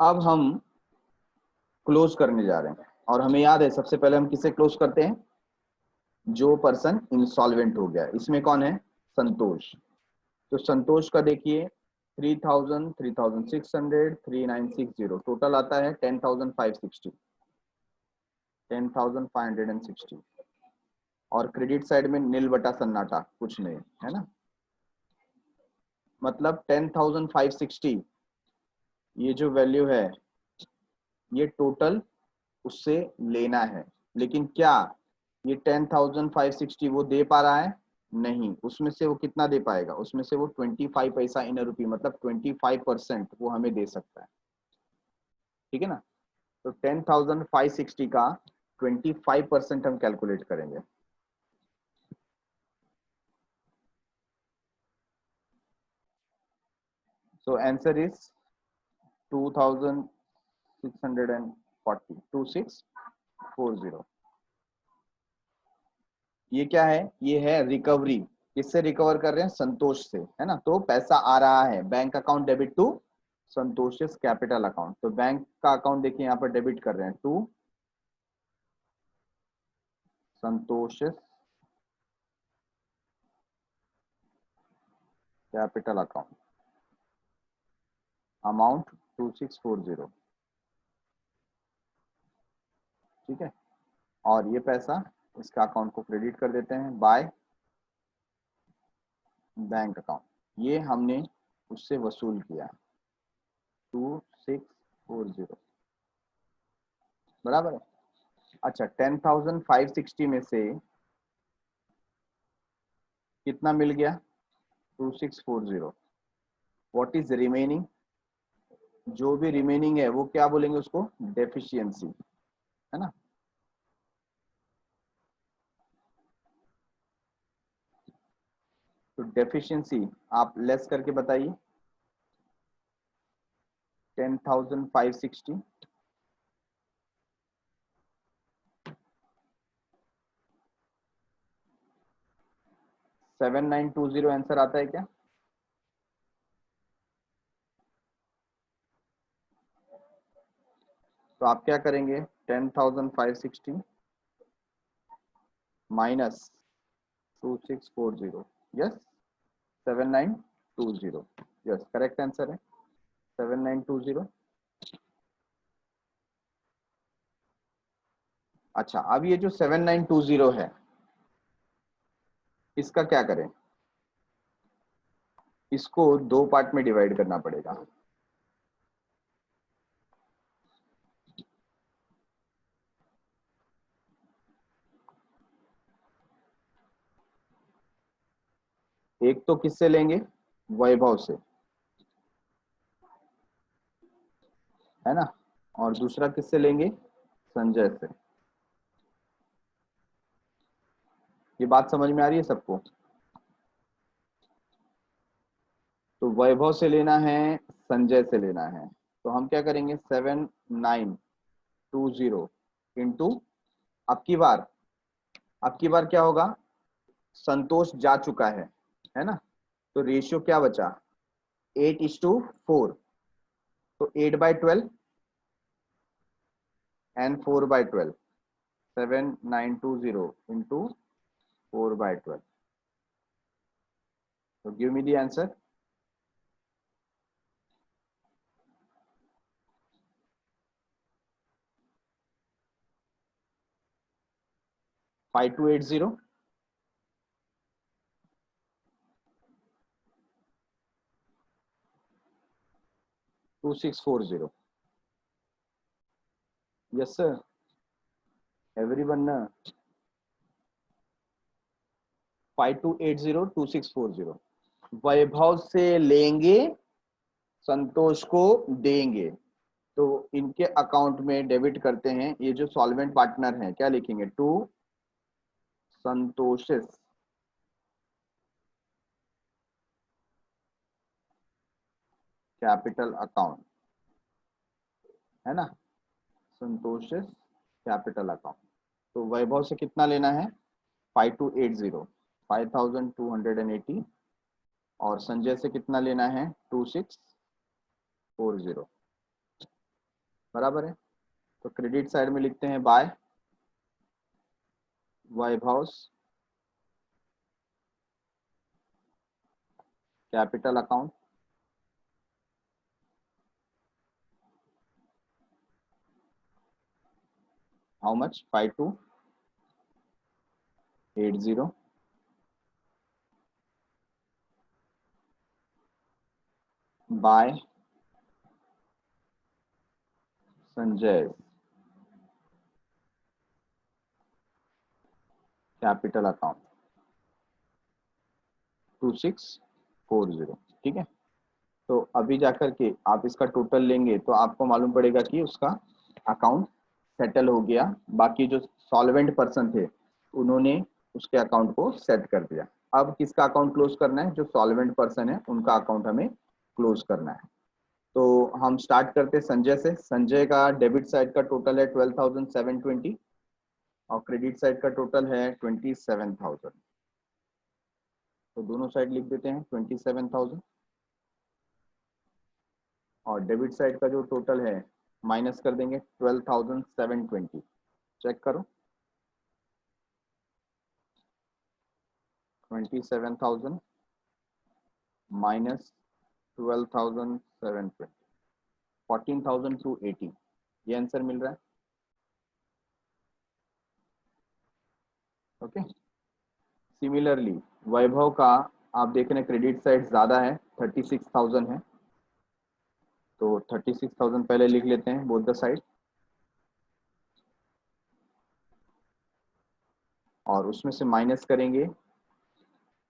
अब हम क्लोज करने जा रहे हैं। और हमें याद है सबसे पहले हम किसे क्लोज करते हैं, जो पर्सन इंसॉल्वेंट हो गया। इसमें कौन है, संतोष। तो संतोष का देखिए 3,000, 3,600, 3,960, टोटल आता है 10,560, 10,560। और क्रेडिट साइड में नील बटा सन्नाटा, कुछ नहीं है ना। मतलब 10,560 ये जो वैल्यू है ये टोटल उससे लेना है। लेकिन क्या ये 10,560 वो दे पा रहा है, नहीं। उसमें से वो कितना दे पाएगा, उसमें से वो 25 पैसा इन रुपी, मतलब 25% वो हमें दे सकता है। ठीक है ना। तो 10,560 का 25% हम कैलकुलेट करेंगे। So answer is 2,640, 2640। ये क्या है, ये है रिकवरी। किससे रिकवर कर रहे हैं, संतोष से, है ना। तो पैसा आ रहा है, bank account debit to Santosh capital account. तो बैंक का अकाउंट देखिए यहाँ पर डेबिट कर रहे हैं to Santosh capital account, amount 2640। ठीक है। और ये पैसा इसका अकाउंट को क्रेडिट कर देते हैं बाय बैंक अकाउंट। ये हमने उससे वसूल किया 2640, बराबर है। अच्छा 10,560 में से कितना मिल गया, 2640। व्हाट इज रिमेनिंग, जो भी रिमेनिंग है वो क्या बोलेंगे उसको, डेफिशिएंसी, है ना। तो डेफिशिएंसी आप लेस करके बताइए, 10,560 7,920 आंसर आता है क्या। तो आप क्या करेंगे, 10,560 minus 2640, yes 7,920, yes correct answer है 7,920। अच्छा अब ये जो 7,920 है इसका क्या करें, इसको दो पार्ट में डिवाइड करना पड़ेगा। एक तो किससे लेंगे, वैभव से, है ना, और दूसरा किससे लेंगे, संजय से। ये बात समझ में आ रही है सबको? तो वैभव से लेना है, संजय से लेना है, तो हम क्या करेंगे, 7920 इंटू, अब की बार, अब की बार क्या होगा, संतोष जा चुका है ना, तो रेशियो क्या बचा, 8:4, तो 8/12 एंड 4/12, 7920 इंटू 4/12, तो give me the answer. 5280, 2640, yes sir, everyone ना, 52802640, वैभव से लेंगे, संतोष को देंगे, तो इनके अकाउंट में डेबिट करते हैं, ये जो सॉल्वेंट पार्टनर हैं क्या लिखेंगे, टू संतोषिस कैपिटल अकाउंट, है ना, संतोषिस कैपिटल अकाउंट। तो वैभव से कितना लेना है, 5280, 5280, और संजय से कितना लेना है, 2640, बराबर है। तो क्रेडिट साइड में लिखते हैं by Vaibhav capital account, how much, 5280 by Sanjay capital account 2640, ठीक है। तो अभी जाकर के आप इसका टोटल लेंगे तो आपको मालूम पड़ेगा कि उसका अकाउंट सेटल हो गया, बाकी जो सॉल्वेंट पर्सन थे उन्होंने उसके अकाउंट को सेट कर दिया। अब किसका अकाउंट क्लोज करना है, जो सॉल्वेंट पर्सन है उनका अकाउंट हमें क्लोज करना है। तो हम स्टार्ट करते हैं संजय से। संजय का डेबिट साइड का टोटल है 12,720 और क्रेडिट साइड का टोटल है 27,000, तो दोनों साइड लिख देते हैं 27,000, और डेबिट साइड का जो टोटल है माइनस कर देंगे 12,720, चेक करो, 27,000 माइनस 12,720, 14,280, ये आंसर मिल रहा है। ओके, सिमिलरली वैभव का आप देख रहे हैं क्रेडिट साइड ज्यादा है, 36,000 है, तो 36,000 पहले लिख लेते हैं बोथ द साइड, और उसमें से माइनस करेंगे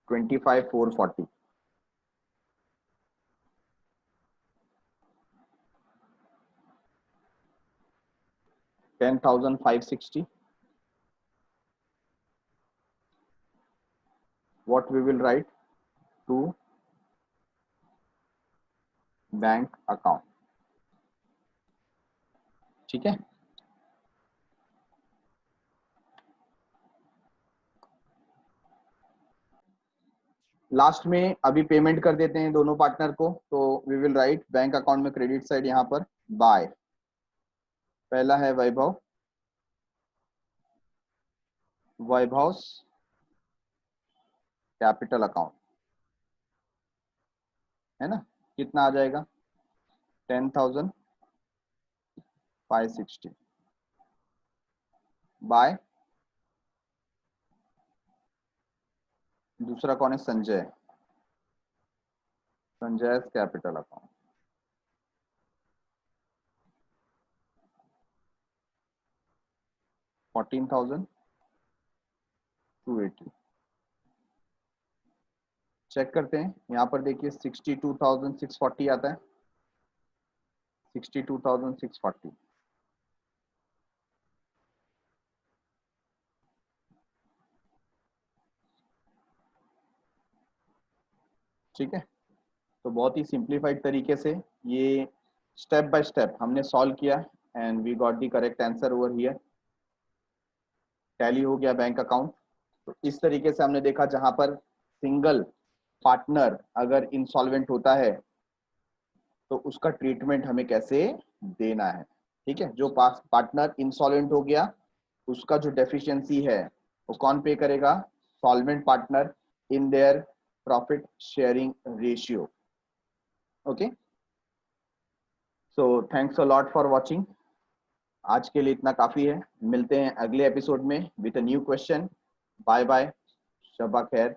25,440, 10,560, what we will write, to bank account, ठीक है। लास्ट में अभी पेमेंट कर देते हैं दोनों पार्टनर को, तो we will write bank account में क्रेडिट साइड यहाँ पर बाय, पहला है वैभव, वैभव कैपिटल अकाउंट, है ना, कितना आ जाएगा, 10,560 बाय, दूसरा कौन है, Sanjay, Sanjay capital account, 14,280, check करते हैं, यहाँ पर देखिए 62,640 आता है, 62,640। ठीक है, तो बहुत ही सिंप्लीफाइड तरीके से ये स्टेप बाय स्टेप हमने सॉल्व किया and we got the correct answer over here. Tally हो गया बैंक अकाउंट। तो इस तरीके से हमने देखा जहां पर सिंगल पार्टनर अगर इंसॉल्वेंट होता है तो उसका ट्रीटमेंट हमें कैसे देना है। ठीक है, जो पार्टनर इंसॉल्वेंट हो गया उसका जो डेफिशिएंसी है वो कौन पे करेगा, solvent partner in their profit sharing ratio. Okay, so thanks a lot for watching. आज के लिए इतना काफी है, मिलते हैं अगले एपिसोड में with a new question. Bye bye, Shaba खैर।